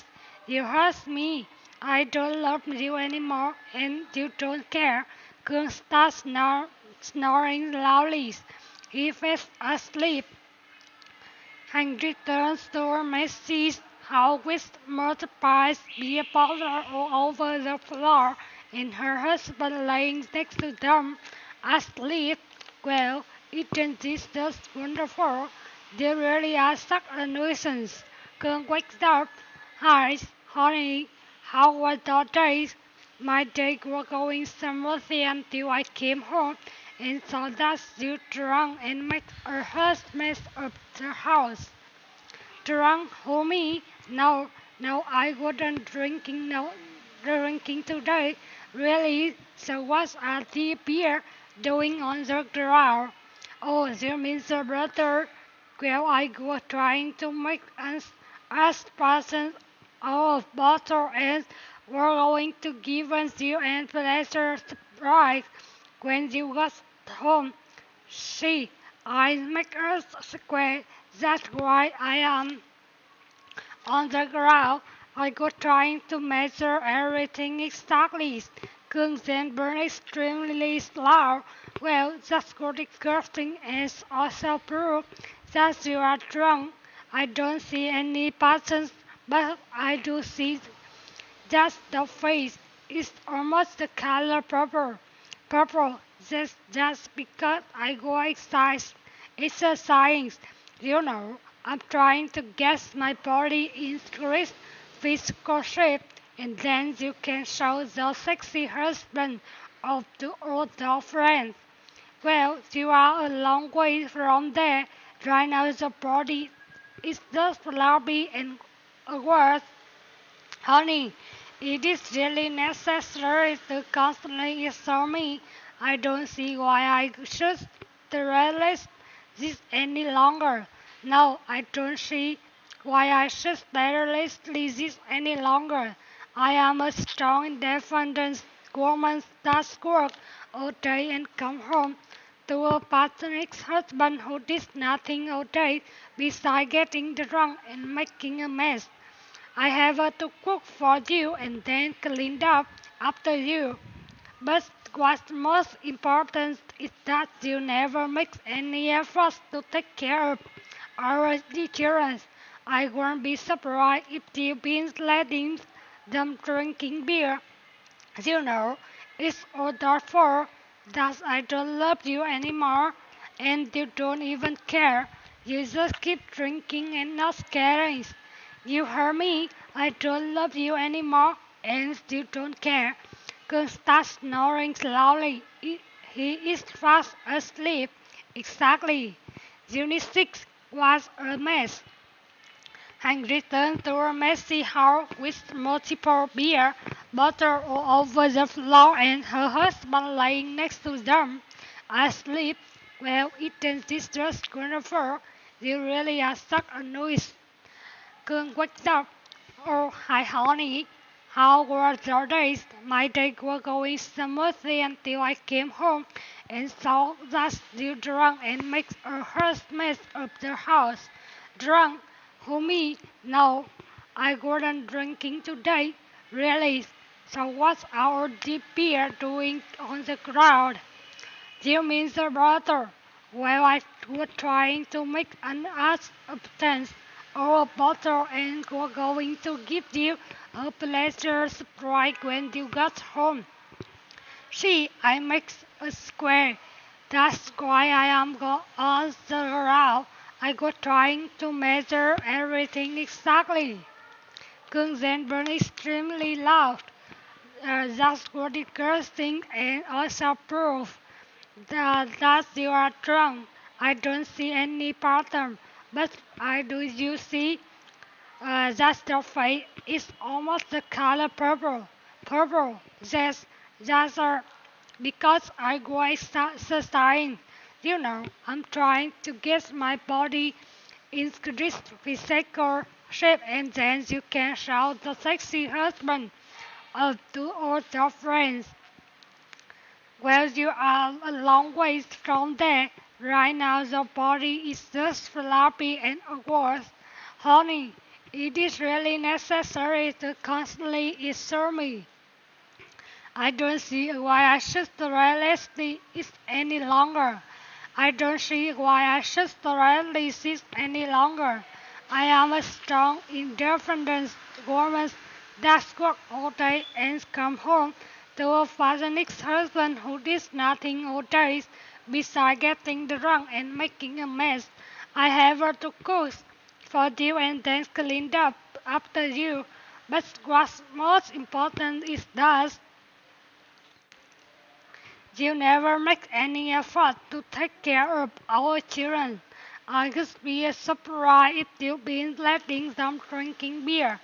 You hurt me. I don't love you anymore, and you don't care. Kung starts snoring loudly. He fell asleep. And returns to her messy house with multiplies beer powder all over the floor, and her husband lying next to them, asleep. Well, isn't this just wonderful? They really are such a nuisance. Kung wakes up. Hi, honey, how was your day? My day was going smoothly until I came home and saw that you drunk and made a hush mess of the house. Drunk, homie? No, no, I wasn't drinking. No, drinking today. Really? So what are the beer doing on the ground? Oh, you mean the brother? Well, I was trying to make us present out of bottle and we're going to give us you and pleasure surprise when you got home. See, I make us square. That's why I am on the ground. I go trying to measure everything exactly. Guns and burn extremely loud. Well, that's good disgusting and also proof that you are drunk. I don't see any patterns, but I do see Just the face is almost the color purple. Purple, just because I go exercising. I'm trying to get my body in correct physical shape, and then you can show the sexy husband of the old friends. Well, you are a long way from there. Right now, the body is just flabby and awkward. Honey, it is really necessary to constantly assure me. I don't see why I should sterilize this any longer. No, I don't see why I should sterilize this any longer. I am a strong, independent woman that works all day and come home to a partner's husband who did nothing all day besides getting drunk and making a mess. I have to cook for you and then clean up after you. But what's most important is that you never make any efforts to take care of our children. I won't be surprised if you've been letting them drinking beer. You know, it's all therefore that I don't love you anymore, and you don't even care. You just keep drinking and not caring. You heard me. I don't love you anymore, and you don't care. Could start snoring slowly. He is fast asleep. Exactly. Unit 6 was a mess. And returned to her messy house with multiple beer bottles all over the floor and her husband lying next to them, asleep. Well, isn't this just wonderful? You really are such a noise. Cương wakes up. Oh, hi, honey. How were your days? My days were going smoothly until I came home and saw that you drunk and makes a huge mess of the house. Drunk? Who, me? No, I wasn't drinking today. Really? So what's our deep beer doing on the ground? You mean the brother? Well, I was trying to make an ass of sense or a bottle and we're going to give you a pleasure surprise when you got home. See, I make a square. That's why I am on the ground. I was trying to measure everything exactly. Cương then burned extremely loud. That's what the girls think and also prove that you are drunk. I don't see any pattern, but I do you see that the face is almost the color purple. Purple, that's because I go exercising. I'm trying to get my body in this physical shape and then you can show the sexy husband to all your friends. Well, you are a long ways from there. Right now, your body is just floppy and awkward. Honey, it is really necessary to constantly assure me. I don't see why I should tolerate it any longer. I don't see why I should tolerate this any longer. I am a strong, independent woman that works all day and come home to a fatherless husband who did nothing all day besides getting drunk and making a mess. I have to cook for you and then clean up after you. But what's most important is that you never make any effort to take care of our children. I would be surprised if you've been letting them drinking beer.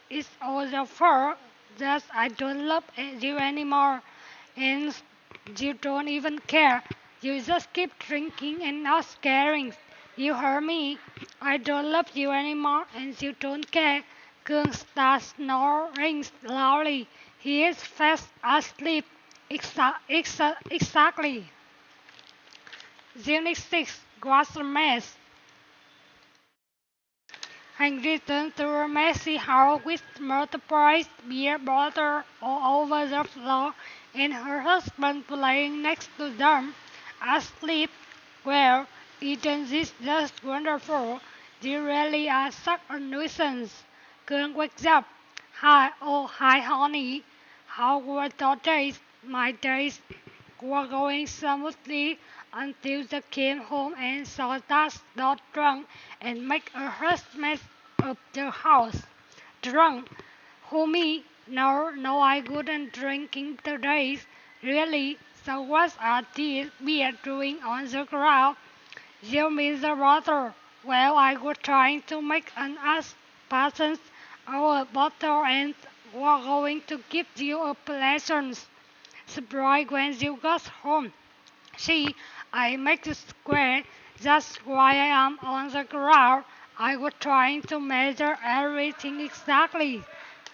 It's all your fault that I don't love you anymore, and you don't even care. You just keep drinking and not caring. You heard me. I don't love you anymore, and you don't care. Kung starts snoring loudly. He is fast asleep. Exactly. Unit 6 was a mess. And returned to her messy house with multiple beer bottles all over the floor and her husband playing next to them, asleep. Well, isn't this just wonderful? You really are such a nuisance. Kương wakes up. Hi, oh hi honey. How were your days? My days were going smoothly until they came home and saw that got drunk and make a hush mess of the house. Drunk? Who me? No, no, I wouldn't drinking today. Really? So what are these beer doing on the ground? You mean the water? Well, I was trying to make an ass pattern our bottle and we're going to give you a pleasant surprise when you got home. See, I make the square. That's why I am on the ground. I was trying to measure everything exactly.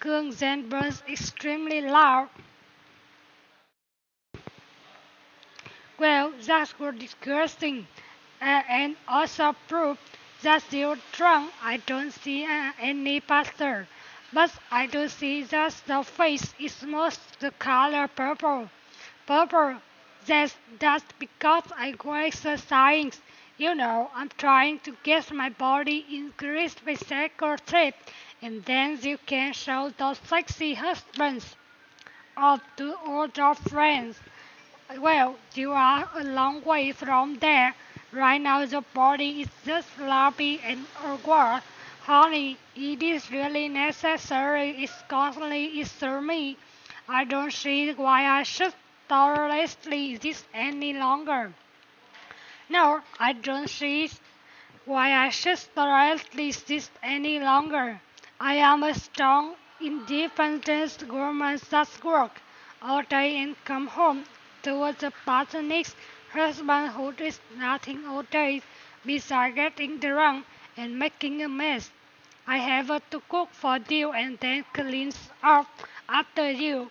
Cương then burst extremely loud. Well, that was disgusting. And also proof that you're drunk. I don't see any pastor. But I do see that the face is most the color purple. Purple. That's because I go exercising. You know, I'm trying to get my body increased physical shape, and then you can show those sexy husbands off to all your friends. Well, you are a long way from there. Right now, your body is just sloppy and awkward. Honey, it is really necessary. It's constantly it's me. I don't see why I should tolerate this any longer. No, I don't see why I should tolerate this any longer. I am a strong, independent woman that work all day and come home towards a partner's husband who does nothing all day besides getting drunk and making a mess. I have to cook for you and then clean up after you.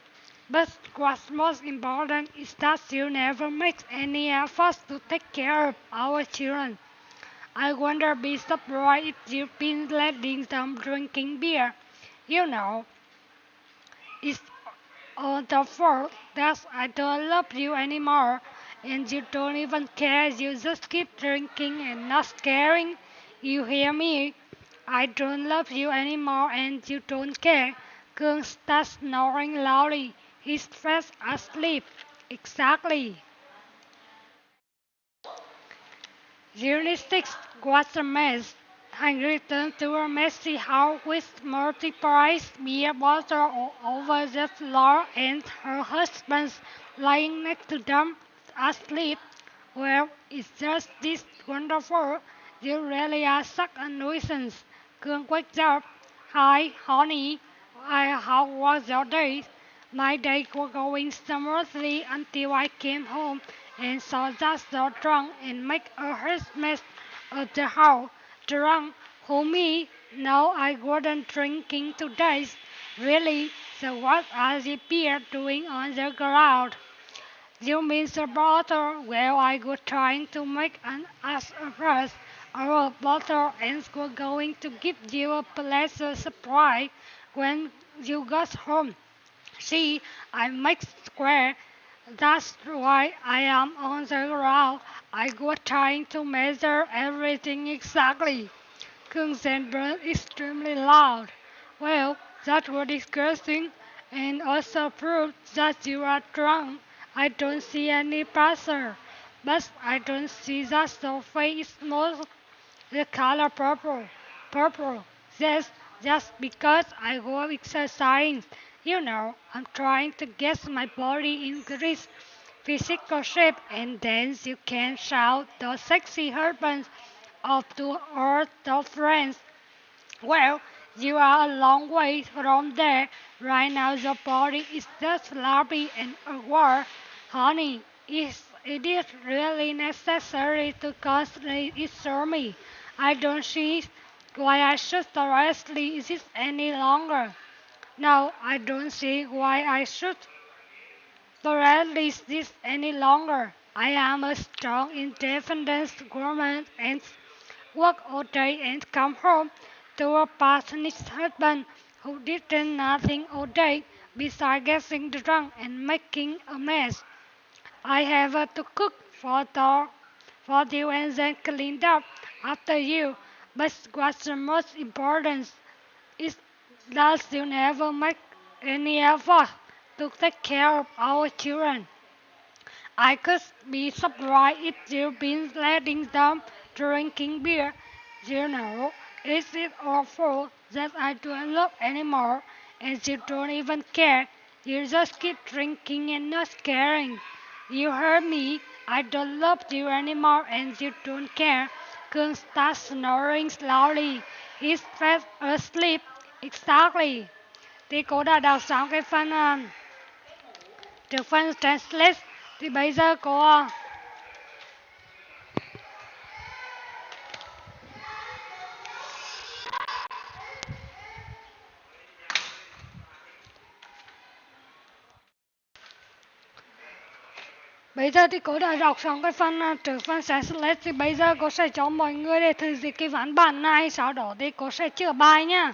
But what's most important is that you never make any efforts to take care of our children. I wonder be surprised if you've been letting them drinking beer. You know, it's all the fault that I don't love you anymore, and you don't even care. You just keep drinking and not caring. You hear me? I don't love you anymore, and you don't care. Kung starts snoring loudly. He's fast asleep. Exactly. Unit 6 was a mess. I returned to a messy house with multiplied beer bottles all over the floor and her husband lying next to them asleep. Well, it's just this wonderful. You really are such a nuisance. Couldn't wake up. Hi, honey. How was your day? My day was going smoothly until I came home and saw that the drunk and make a huge mess of the house. Drunk? Who me? No, I wasn't drinking today. Really? So what are the beer doing on the ground? You mean the bottle? Well, I was trying to make an ass of us our bottle and was going to give you a pleasant surprise when you got home. See, I make square. That's why I am on the ground. I was trying to measure everything exactly. Kunzenberg extremely loud. Well, that was disgusting and also proved that you are drunk. I don't see any pressure, but I don't see that sofa is most the color purple. Purple. Yes, just because I go exercising. You know, I'm trying to get my body in grease, physical shape, and then you can shout those sexy husbands off to all the friends. Well, you are a long way from there. Right now, your body is just sloppy and awkward. Honey, it is really necessary to constantly insure me. I don't see why I should seriously exist any longer. No, I don't see why I should tolerate this any longer. I am a strong, independent woman and work all day and come home to a passionate husband who did nothing all day besides getting drunk and making a mess. I have to cook for you and then clean up after you. But what's the most important is Does you never make any effort to take care of our children? I could be surprised if you've been letting them drinking beer. You know, is it awful that I don't love anymore and you don't even care? You just keep drinking and not caring. You heard me. I don't love you anymore and you don't care. Kun starts snoring loudly. He's fast asleep. Exactly. Thì cô đã đọc xong cái phần trước phần translate. Thì bây giờ cô bây giờ thì cô đã đọc xong cái phần trước phần translate thì bây giờ cô sẽ cho mọi người để thử dịch cái văn bản này, sau đó thì cô sẽ chữa bài nhá.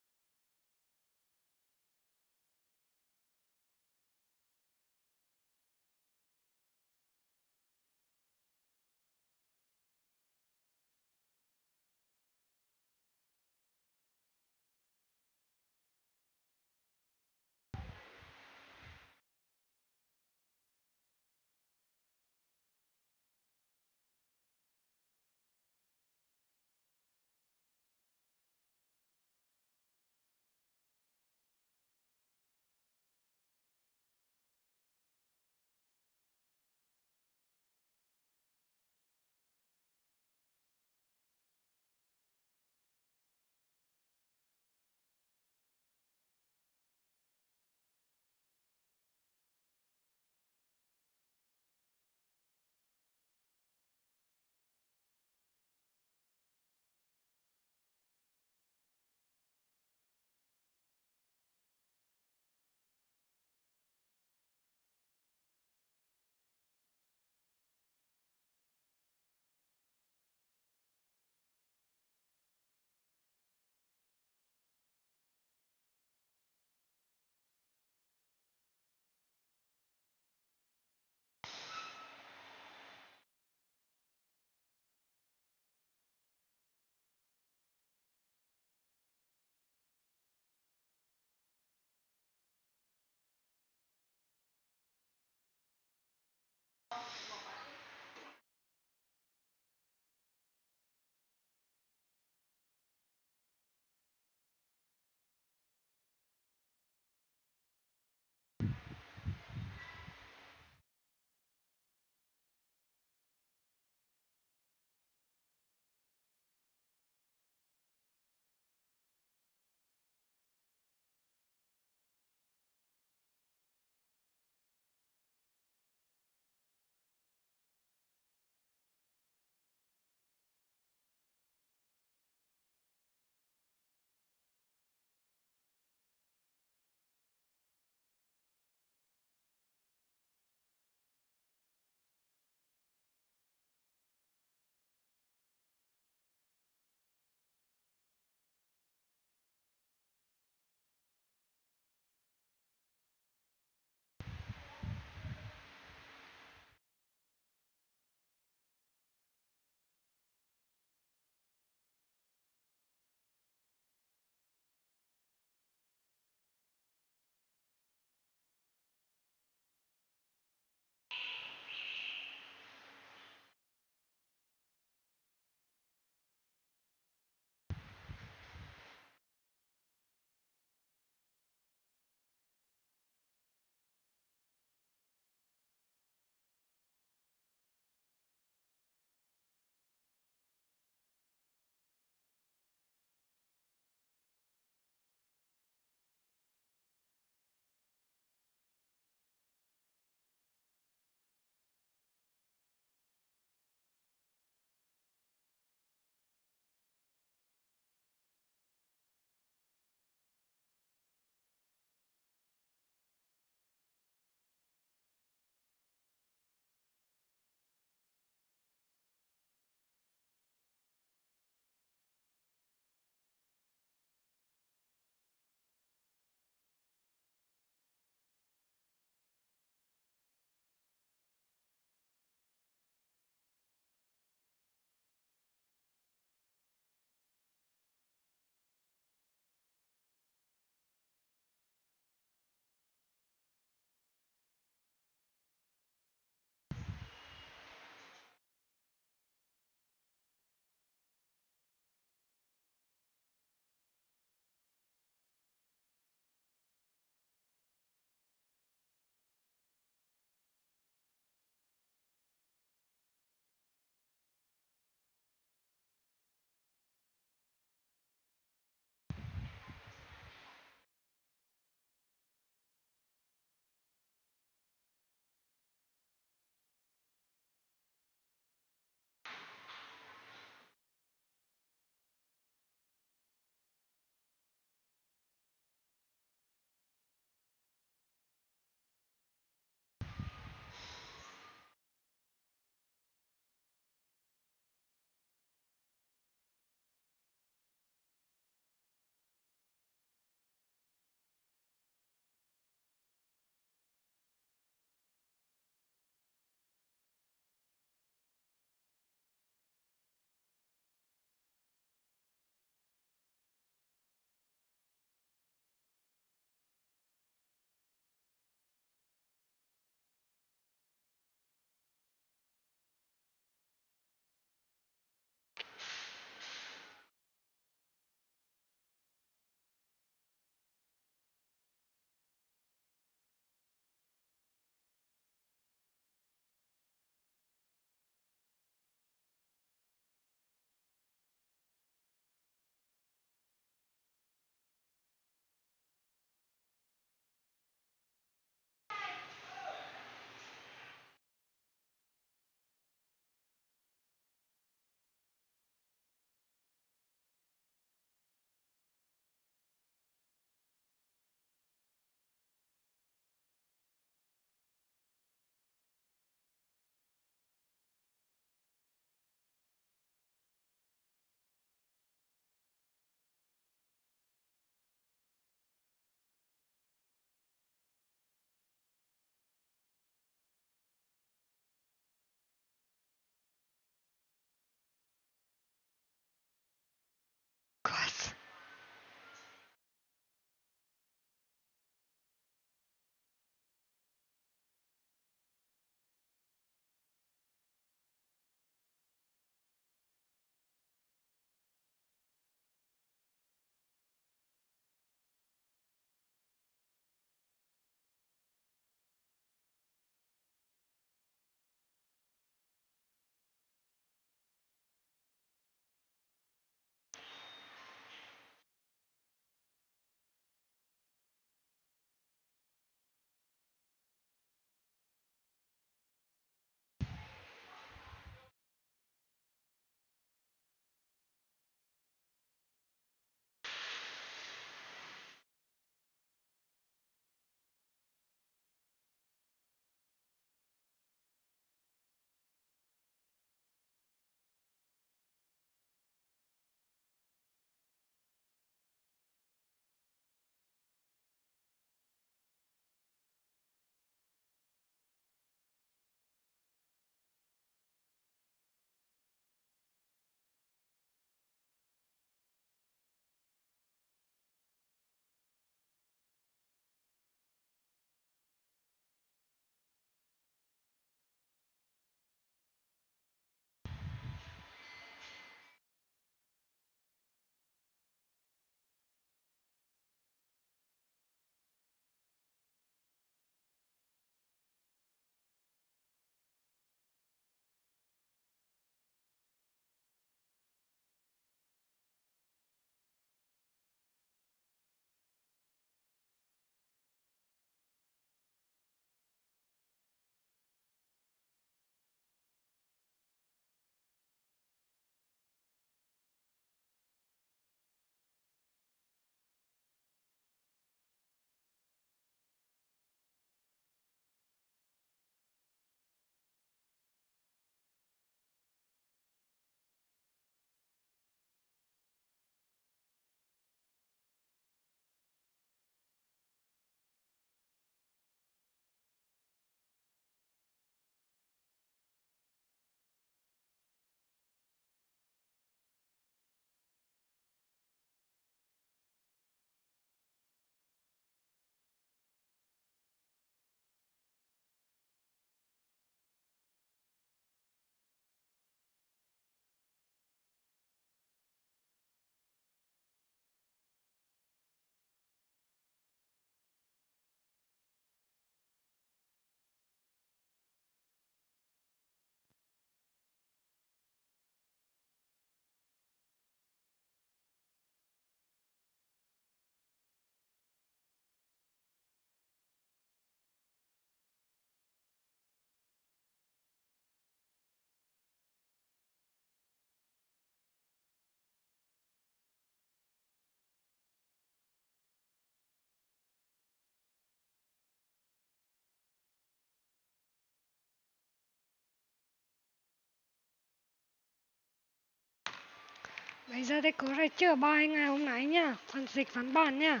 Bây giờ thì cô sẽ chữa bài ngày hôm nay nha, phân dịch văn bản nha.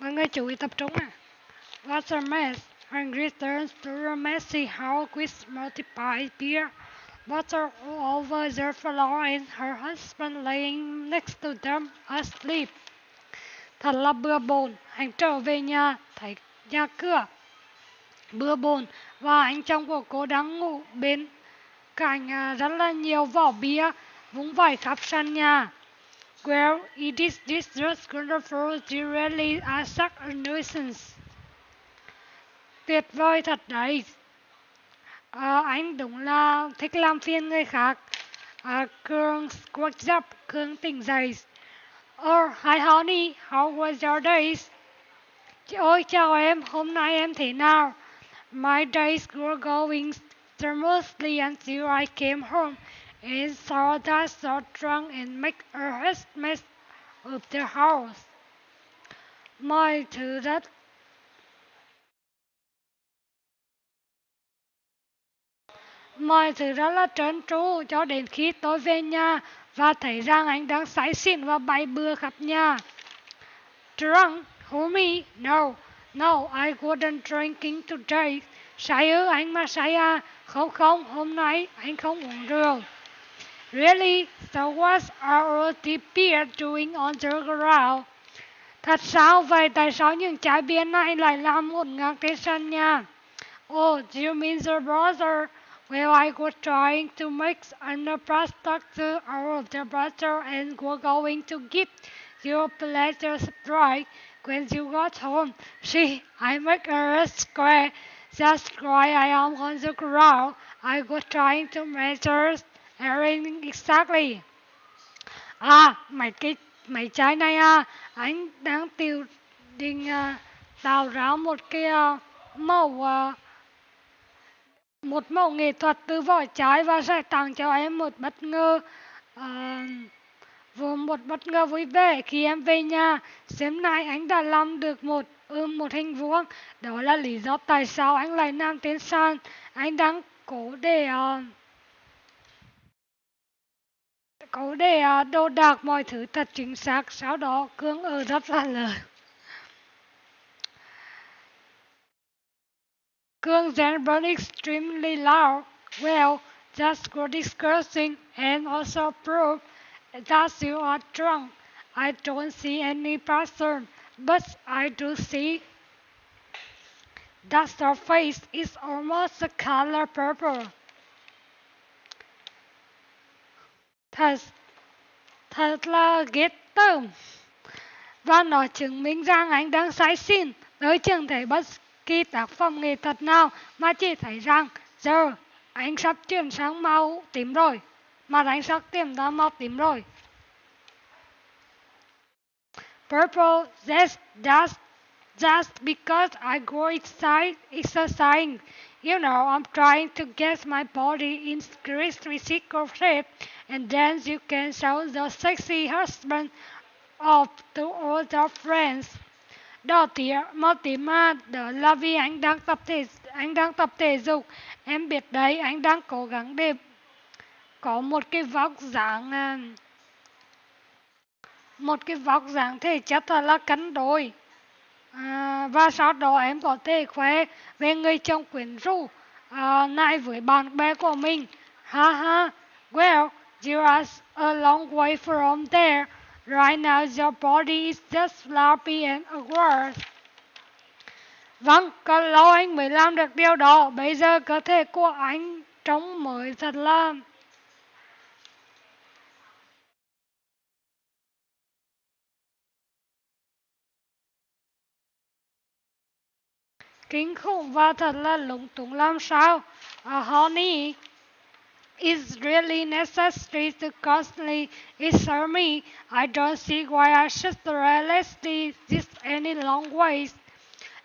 Mọi người chú ý tập trung nè. What's a mess? Hungry turns to a messy house with multiplied beer. Water all over the floor and her husband laying next to them asleep. Thật là bừa bộn, anh trở về nhà, thấy nhà cửa bừa bộn và anh chồng của cô đang ngủ bên cạnh rất là nhiều vỏ bia vung vãi khắp sàn nhà. Well, it is this just wonderful, you really are such a nuisance. Tuyệt vời thật đấy. Anh đúng là thích làm phiền người khác. Cương wake up, Cương tỉnh dậy. Oh, hi honey, how was your days? Ôi chào em, hôm nay em thế nào? My days were going smoothly until I came home and saw that so drunk and make a mess of the house. Mọi thứ rất là trơn tru cho đến khi tôi về nhà và thấy rằng anh đang say xỉn và bay bừa khắp nhà. Drunk? Who me? No, no, I wasn't drinking today. Say ư, anh mà say à? Không không, hôm nay anh không uống rượu. Really? So what's our deep beer doing on the ground? Thật sao vậy? Tại sao những trái bia này lại làm ngổn ngang trên sân nhà? Oh, do you mean the brother? Well, I was trying to make an infrastructure out of the butter and we're going to give you a pleasure surprise when you got home. See, I make a red square. That's why I am on the ground. I was trying to measure everything exactly. Mấy trái này anh đang định tạo ra một mẫu nghệ thuật từ vỏ trái và sẽ tặng cho em một bất ngờ vui vẻ khi em về nhà. Xem này anh đã làm được một hình vuông. Đó là lý do tại sao anh lại nằm trên sàn. Anh đang cố để đồ đạc mọi thứ thật chính xác. Sau đó Cương ở rất là lớn. Cương then burned extremely loud. Well, that's good discussing and also proof that you are drunk. I don't see any pattern, but I do see that your face is almost the color purple. Thật là ghét tởm. Và nó chứng minh rằng anh đang say xỉn. Tôi chẳng thấy bất kỳ tác phẩm nghệ thuật nào mà chỉ thấy rằng giờ anh sắp chuyển sang màu tím rồi. Mặt anh sắp chuyển sang màu tím rồi. Purple, that's because I go exercising. You know, I'm trying to get my body in physical shape, and then you can show the sexy husband off to all your friends. Màu tím đó là vì anh đang tập thể dục. Em biết đấy, anh đang cố gắng để có một cái vóc dáng thể chất thật là cân đối. Và sau đó em có thể khoe về người chồng quyến rũ này với bạn bè của mình. Ha ha. Well, you are a long way from there. Right now your body is just sloppy and awkward. Vâng, còn lâu anh mới làm được điều đó. Bây giờ cơ thể của anh trông mới thật là kinh khủng và thật là lúng túng làm sao. Honey, it's really necessary to constantly assure me. I don't see why I should realistically this any long ways.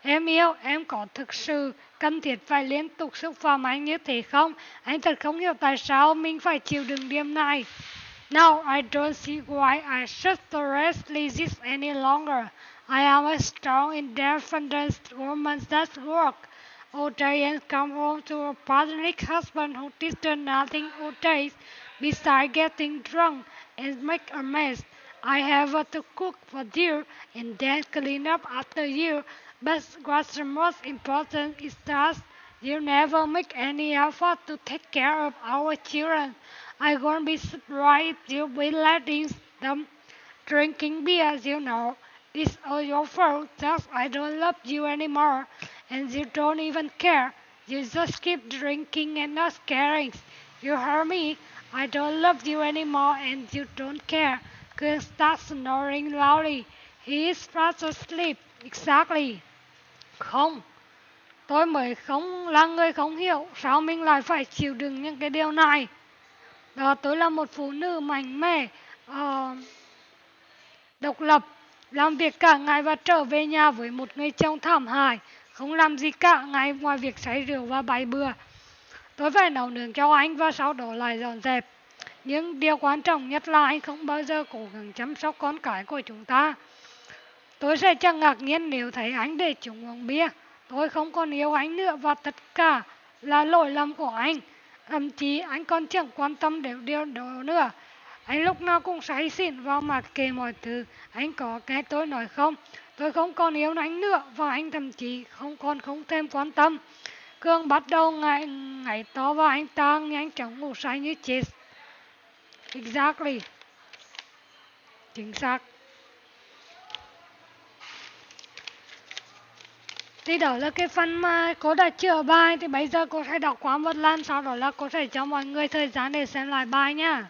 Em yêu, em có thực sự cần thiết phải liên tục xúc phạm anh như thế không? Anh thật không hiểu tại sao mình phải chịu đựng điểm này. No, I don't see why I should realistically this any longer. I am a strong, independent woman that work all day and come home to a pathetic husband who did nothing all day Besides getting drunk and make a mess, I have to cook for you and then clean up after you. But what's the most important is that you never make any effort to take care of our children. I won't be surprised if you be letting them drinking beer. It's all your fault that I don't love you anymore, and you don't even care. You just keep drinking and not caring. You heard me. I don't love you anymore, and you don't care. Glenn starts snoring loudly. He is fast asleep. Exactly. Không, tôi mới không là người không hiểu sao mình lại phải chịu đựng những cái điều này. Đó, tôi là một phụ nữ mạnh mẽ, ờ, độc lập, làm việc cả ngày và trở về nhà với một người chồng thảm hại, không làm gì cả ngày ngoài việc say rượu và bày bừa. Tôi phải nấu nướng cho anh và sau đó lại dọn dẹp. Nhưng điều quan trọng nhất là anh không bao giờ cố gắng chăm sóc con cái của chúng ta. Tôi sẽ chẳng ngạc nhiên nếu thấy anh để chúng uống bia. Tôi không còn yêu anh nữa và tất cả là lỗi lầm của anh. Thậm chí anh còn chẳng quan tâm đến điều đó nữa. Anh lúc nào cũng say xỉn và mặc kệ mọi thứ. Anh có nghe tôi nói không? Tôi không còn yêu anh nữa và anh thậm chí không thêm quan tâm. Cương bắt đầu ngày to và anh ta nhanh chóng ngủ say như chết. Exactly. Chính xác. Thì đó là cái phần mà cô đã chữa bài. Thì bây giờ cô sẽ đọc qua một lần. Sau đó là cô sẽ cho mọi người thời gian để xem lại bài nha.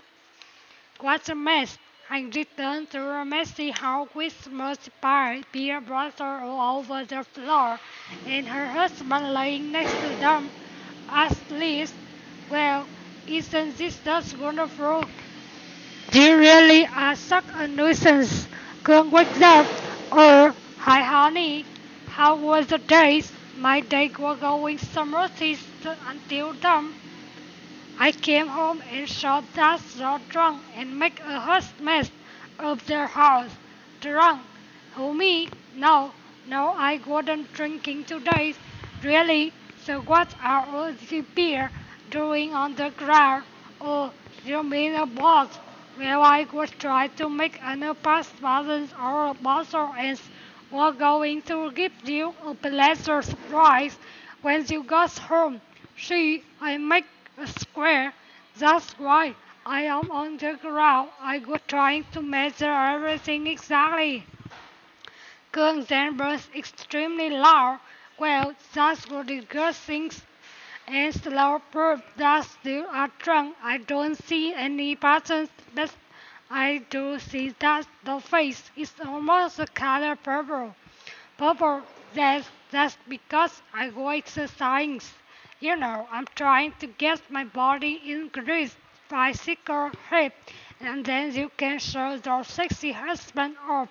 What's a mess? I returned through a messy house with multiple beer bottles all over the floor, and her husband laying next to them, asleep. Well, isn't this just wonderful? You really are such a nuisance. Couldn't wake up. Or, hi honey, how was the day? My day was going smoothly until dawn. I came home and saw that you're drunk and make a hush mess of their house. Drunk? Who, me? No, no, I wasn't drinking today. Really? So what are all the beer doing on the ground? Oh, you mean a box? Well, I was trying to make an past balance or a bottle and was going to give you a pleasant surprise when you got home. See, I make a square. That's why I am on the ground. I was trying to measure everything exactly. Cương then burst extremely loud. Well, that's what the girl thinks. And slow proof that you are drunk. I don't see any patterns, but I do see that the face is almost the color purple. Purple, that's because I go exercising. I'm trying to get my body in grease by sicker hip, and then you can show your sexy husband off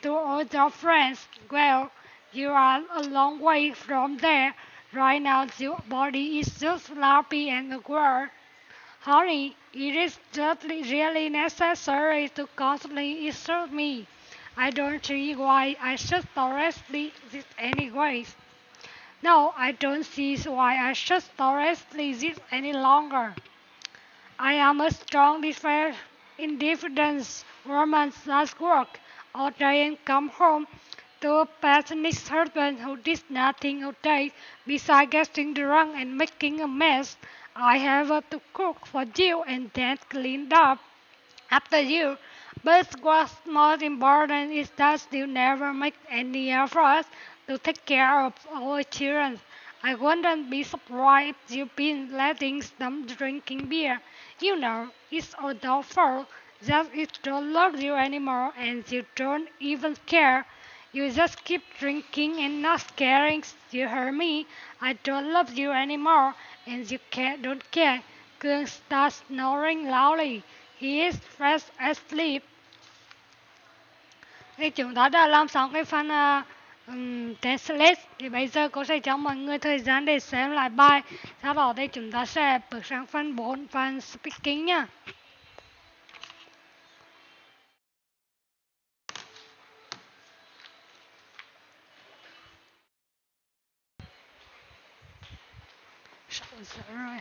to all your friends. Well, you are a long way from there. Right now, your body is just sloppy and awkward. Honey, it is just really necessary to constantly insult me. I don't see why I should tolerate this anyways. No, I don't see why I should tolerate this any longer. I am a strong, independent woman that work all day and come home to a passionate husband who did nothing all day besides getting drunk and making a mess. I have to cook for you and then clean up after you. But what's most important is that you never make any effort to take care of our children. I wouldn't be surprised if you've been letting them drinking beer. It's all their fault that it don't love you anymore and you don't even care. You just keep drinking and not caring. You heard me. I don't love you anymore and you don't care. Gương starts snoring loudly. He is fast asleep. Thì chúng ta đã làm xong cái phần translate. Thì bây giờ cô sẽ cho mọi người thời gian để xem lại bài. Sau đó thì chúng ta sẽ bước sang phần 4, phần speaking nha. Sợ rồi.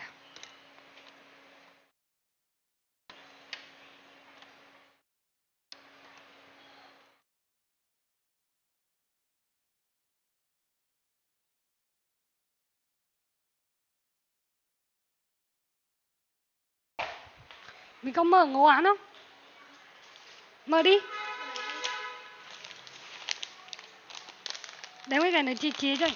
Mình có mở ngũ án không? Mở đi. Để mấy cái này chia cho.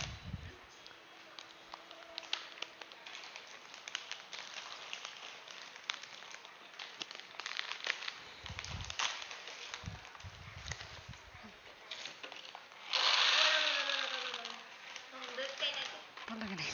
Con là cái này.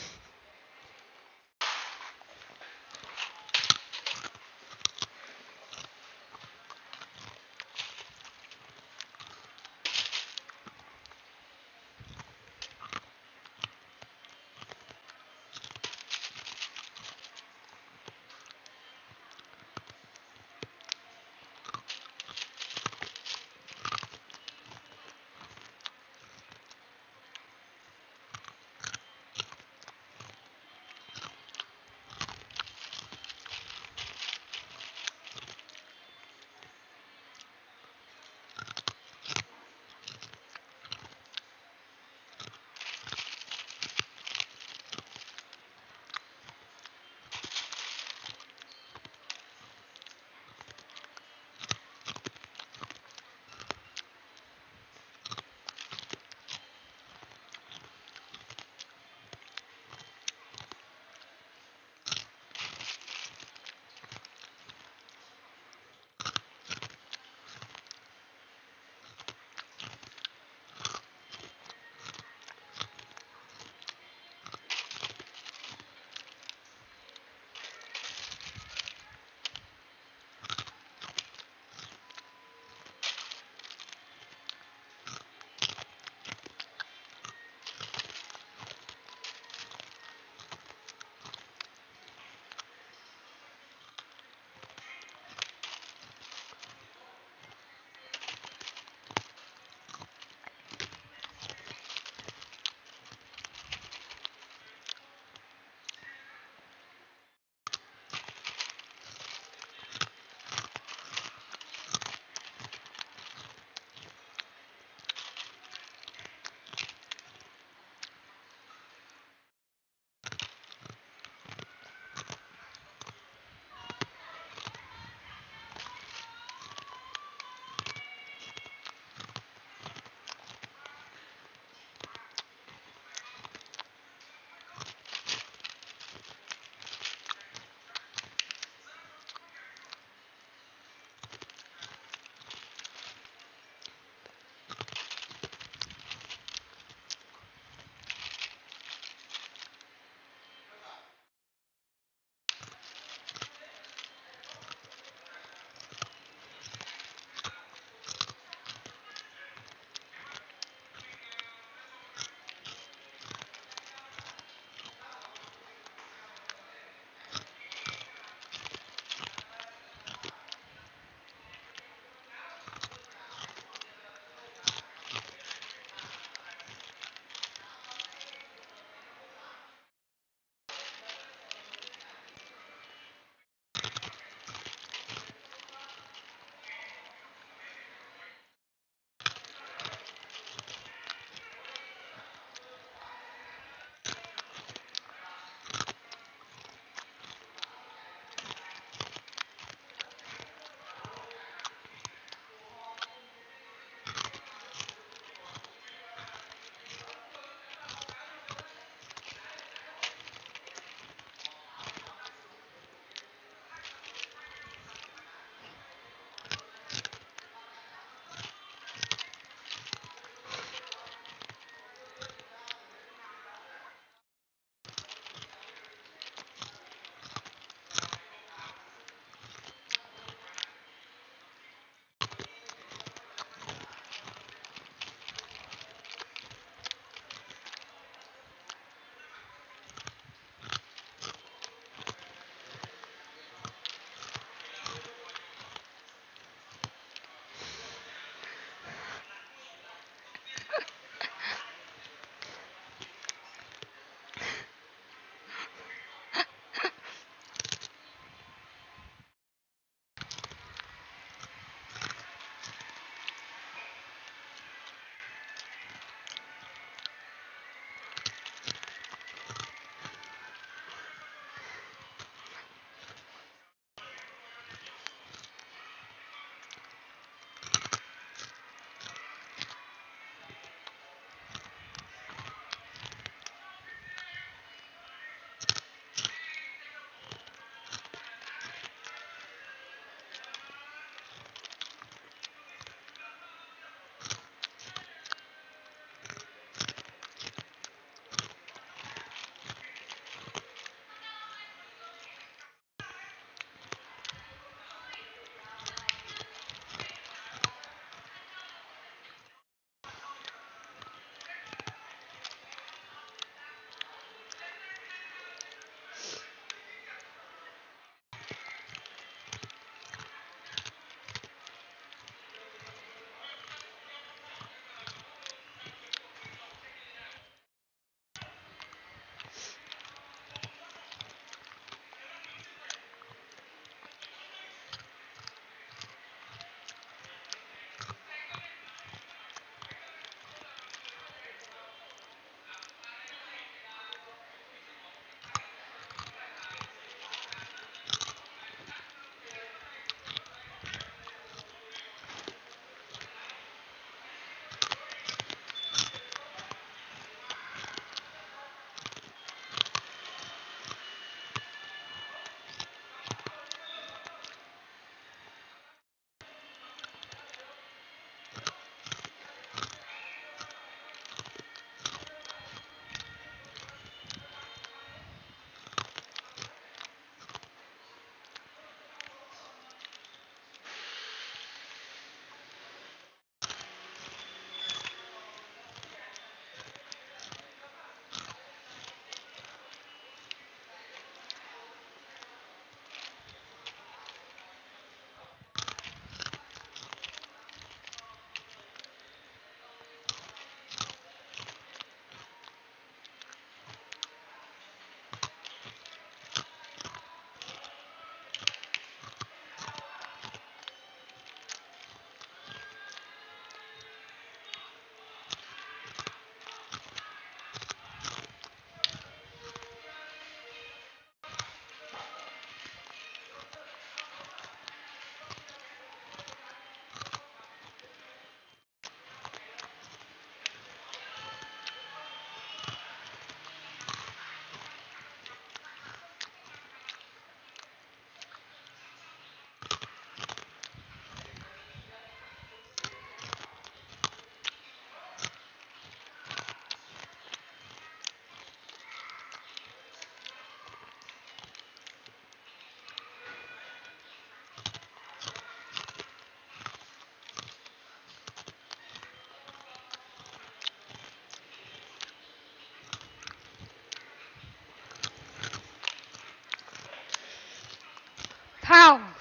Không.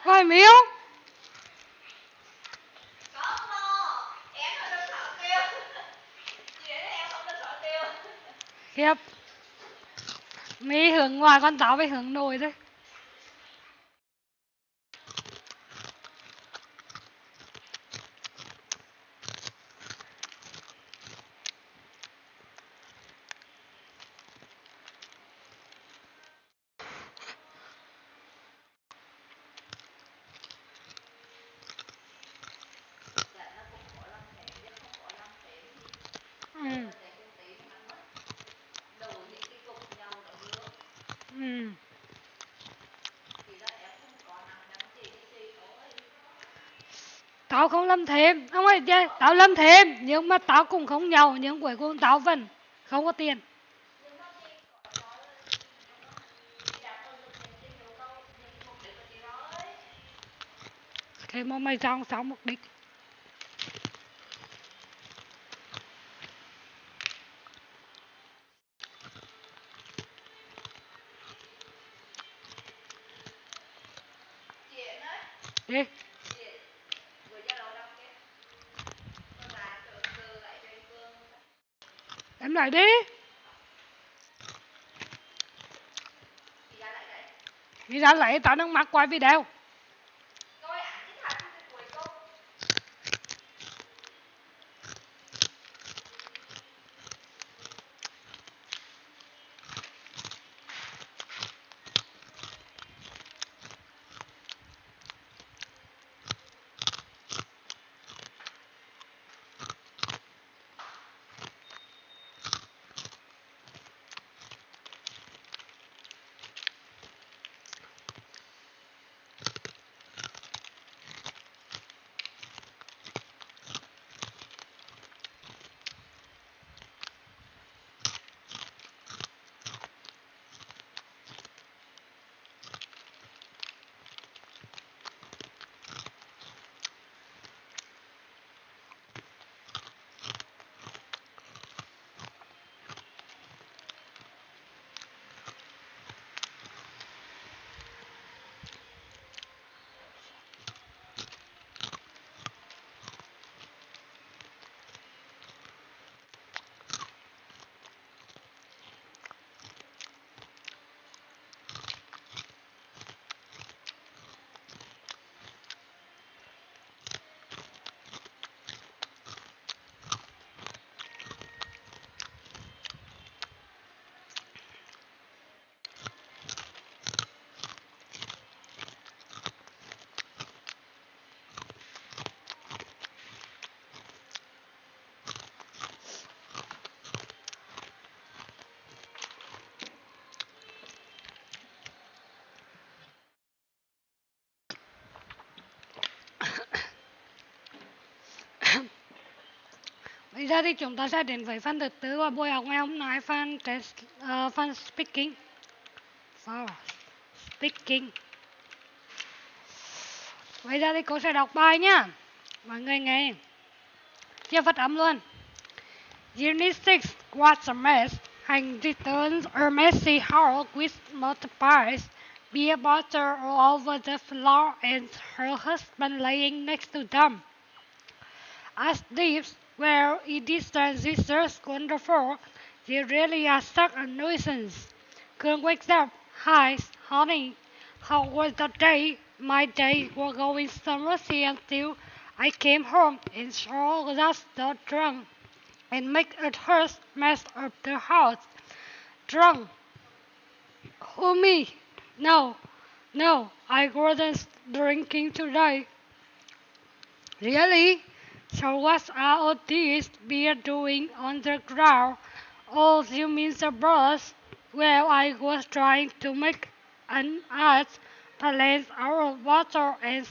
Coi miếu. Không lo. Em là được sợ tiêu. Chị ấy em không được sợ tiêu. Khiếp. Mỹ hướng ngoài con táo với hướng nội thôi. Ừ. Ừ. Tao không làm thêm, không phải chứ, tao làm thêm nhưng mà tao cũng không giàu, nhưng cuối cùng tao vẫn không có tiền. Thế mà mày chọn sáu mục đích. Đi. Em lại đi. Đi ra lấy tao đang mặc quay video. Bây giờ thì chúng ta sẽ đến với phần thứ tư của buổi học ngày hôm nay, phần phần speaking. Wow. Speaking. Bây giờ thì cô sẽ đọc bài nhá. Mọi người nghe. Chưa phát âm luôn. Unit 6 was a mess. And returns a messy house with multiplies. Beer butter all over the floor and her husband laying next to them. As thieves were Edith's transistors on the floor, they really are such a nuisance. Kern wakes up. Hi, honey. How was the day? My day was going smoothly until I came home and saw just the drunk and make a huge mess of the house. Drunk? Who, me? No, no, I wasn't drinking today. Really? So what are all these beer doing on the ground? Oh, you mean the brush? Well, I was trying to make an ice balance our water and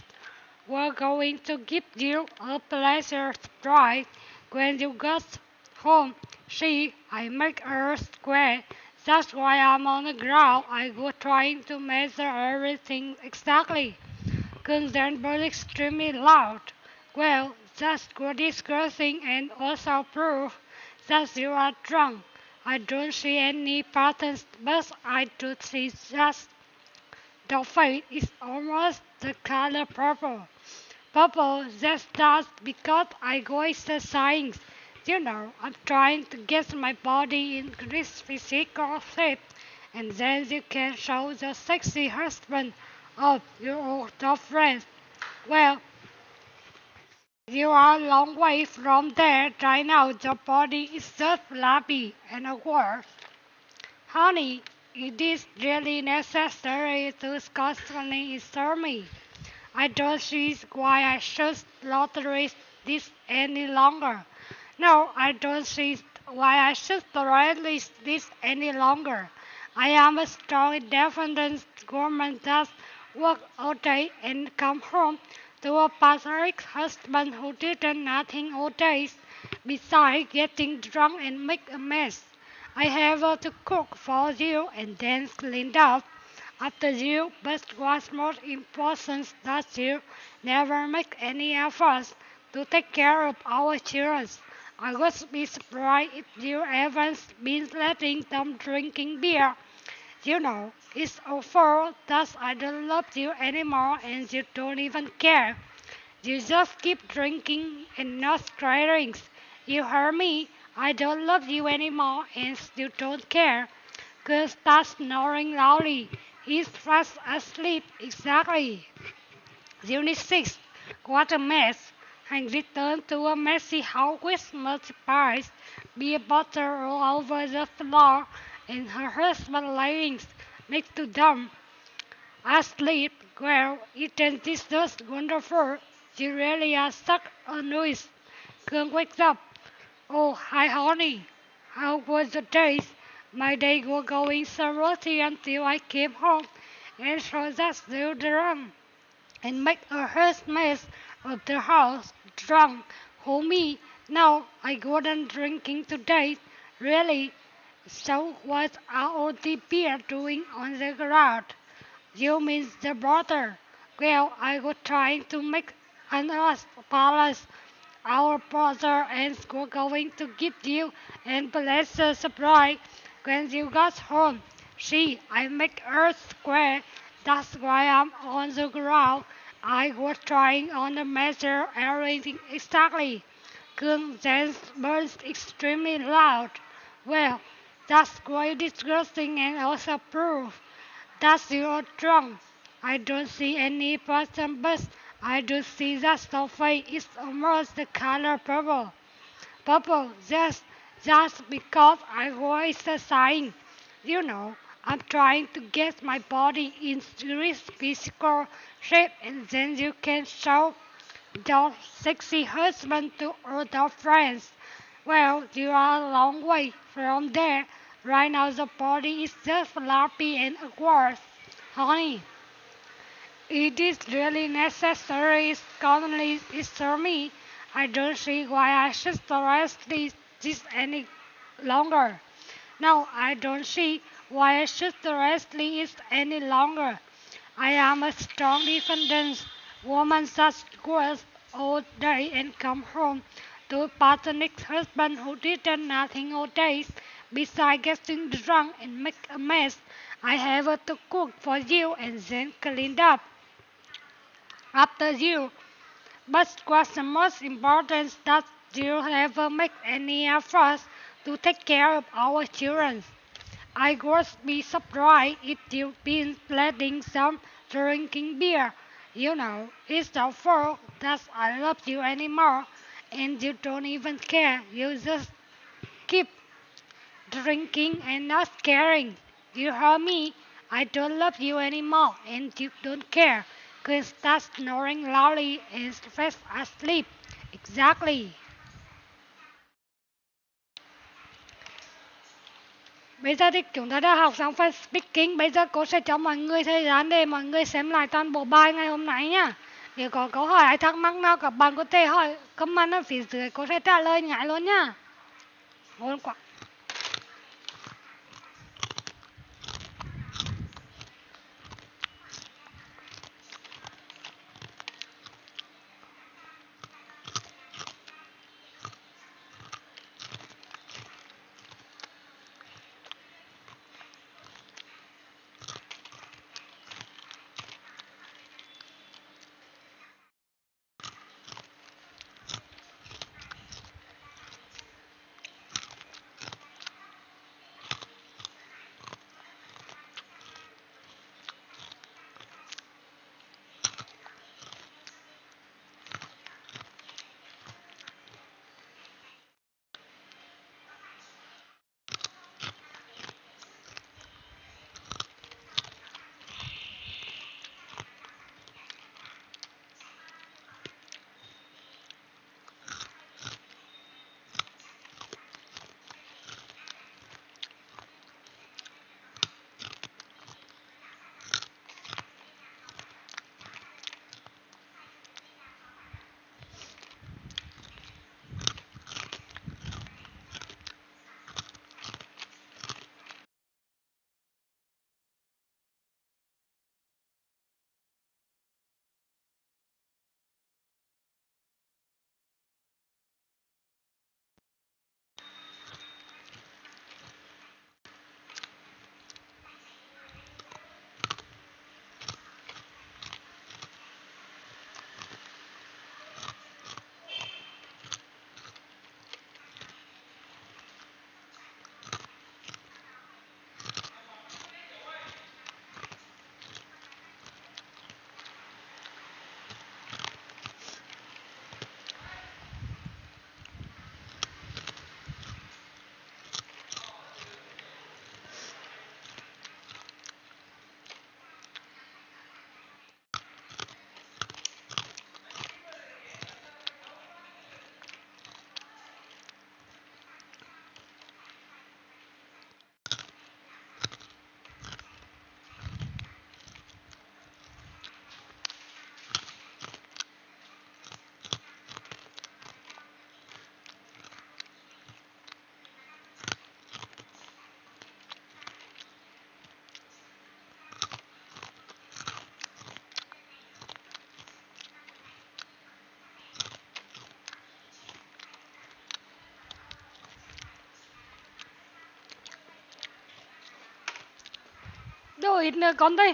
we're going to give you a pleasure ride when you get home. See, I make a square. That's why I'm on the ground. I was trying to measure everything exactly. Then was extremely loud. Well, that's good discussing and also proof that you are drunk. I don't see any patterns, but I do see just the face is almost the color purple. Purple, that's because I go exercising. I'm trying to get my body in this physical shape, and then you can show the sexy husband of your old friend. Well, you are a long way from there right now. Your body is just flabby and awkward. Honey, it is really necessary to constantly serve me. I don't see why I should tolerate this any longer. No, I don't see why I should tolerate this any longer. I am a strong, independent woman that works all day and come home to a pathetic husband who did nothing all day besides getting drunk and make a mess. I have to cook for you and then clean up after you, but what's most important that you never make any efforts to take care of our children. I would be surprised if you haven't been letting them drinking beer. It's awful that I don't love you anymore and you don't even care. You just keep drinking and not caring. You heard me. I don't love you anymore and you don't care. 'Cause starts snoring loudly. He's fast asleep. Exactly. Unit 6. What a mess. And return to a messy house with multiplies. Beer butter all over the floor and her husband laying next to them. Asleep. Well, isn't this just wonderful? You really are such a noise. Can't wake up. Oh, hi, honey. How was the day? My day was going smoothly until I came home and saw that still drunk and make a huge mess of the house. Drunk. Who me? No, I wasn't drinking today. Really? So what are all the beer doing on the ground? You mean the brother? Well, I was trying to make an us palace. Our brother and we're going to give you and bless a surprise when you got home. See, I make earth square. That's why I'm on the ground. I was trying on the measure everything exactly. Kung then burst extremely loud. Well, that's quite disgusting and also proof that you're drunk. I don't see any person, but I do see that sofa is almost the color purple. Purple, just because I was exercising. I'm trying to get my body into its physical shape, and then you can show your sexy husband to other friends. Well, you are a long way from there. Right now, the body is just floppy and awkward. Honey, it is really necessary. Currently, it's for me. I don't see why I should tolerate this any longer. No, I don't see why I should tolerate this any longer. I am a strong, independent woman that works all day and come home to a pathetic husband who did nothing all day besides getting drunk and make a mess. I have to cook for you and then clean up after you. But what's the most important is that you never make any efforts to take care of our children. I would be surprised if you've been letting them drinking beer. It's the fault that I love you anymore, and you don't even care. You just keep drinking and not caring. You heard me? I don't love you anymore, and you don't care. Chris starts snoring loudly and is fast asleep. Exactly. Bây giờ thì chúng ta đã học xong phần speaking. Bây giờ cô sẽ cho mọi người thời gian để mọi người xem lại toàn bộ bài ngày hôm nay nhá. Nếu có câu hỏi hay thắc mắc nào các bạn có thể hỏi comment ở phía dưới, cô sẽ trả lời ngay luôn nhá. Ngon quá. ít nữa con đây.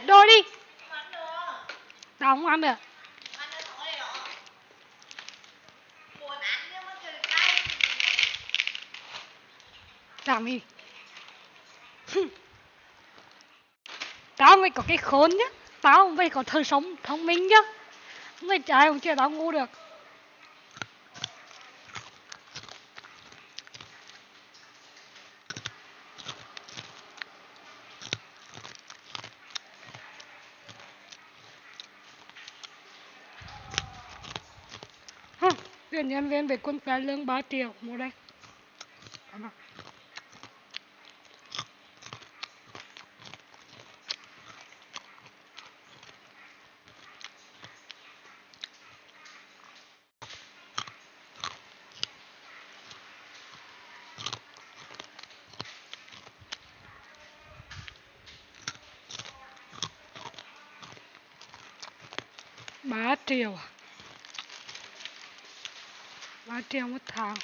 Đôi đi. Tao không ăn được. Làm gì? Tao mới có cái khốn nhá. Tao mới có thời sống thông minh nhá. Không phải trái không chia tao ngu được. Tuyển nhân viên về quân phá lương 3 triệu. Mua đây. 3 triệu. 3 triệu một tháng.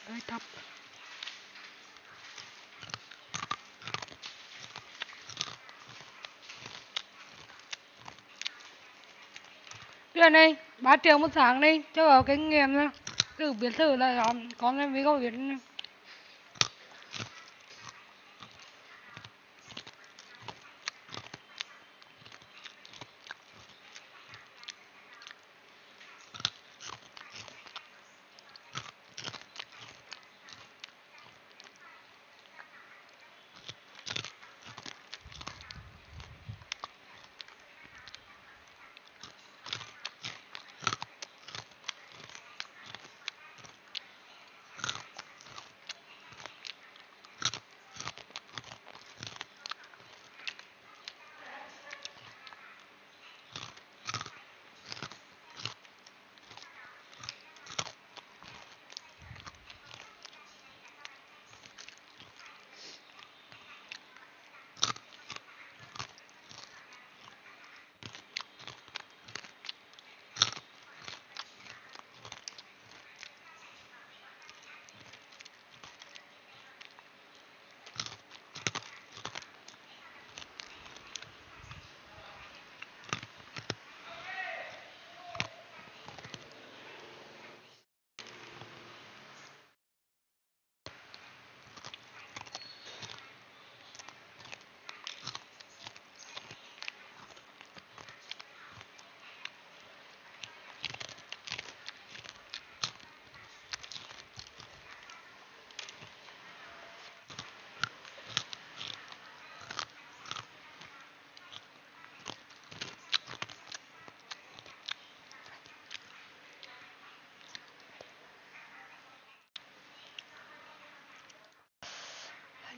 Hơi thấp. Tuyển đi, 3 triệu một tháng đi, cho vào kinh nghiệm thôi. Thử biết thử là con em với câu biết.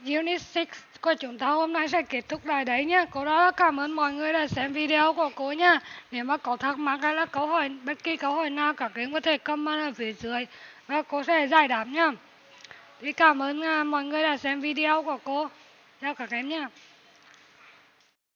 Unit 6 của chúng ta hôm nay sẽ kết thúc lại đấy nhé. Cô đó cảm ơn mọi người đã xem video của cô nhé. Nếu mà có thắc mắc hay là câu hỏi, bất kỳ câu hỏi nào các em có thể comment ở phía dưới và cô sẽ giải đáp nhé. Thì cảm ơn mọi người đã xem video của cô. Chào các em nhé.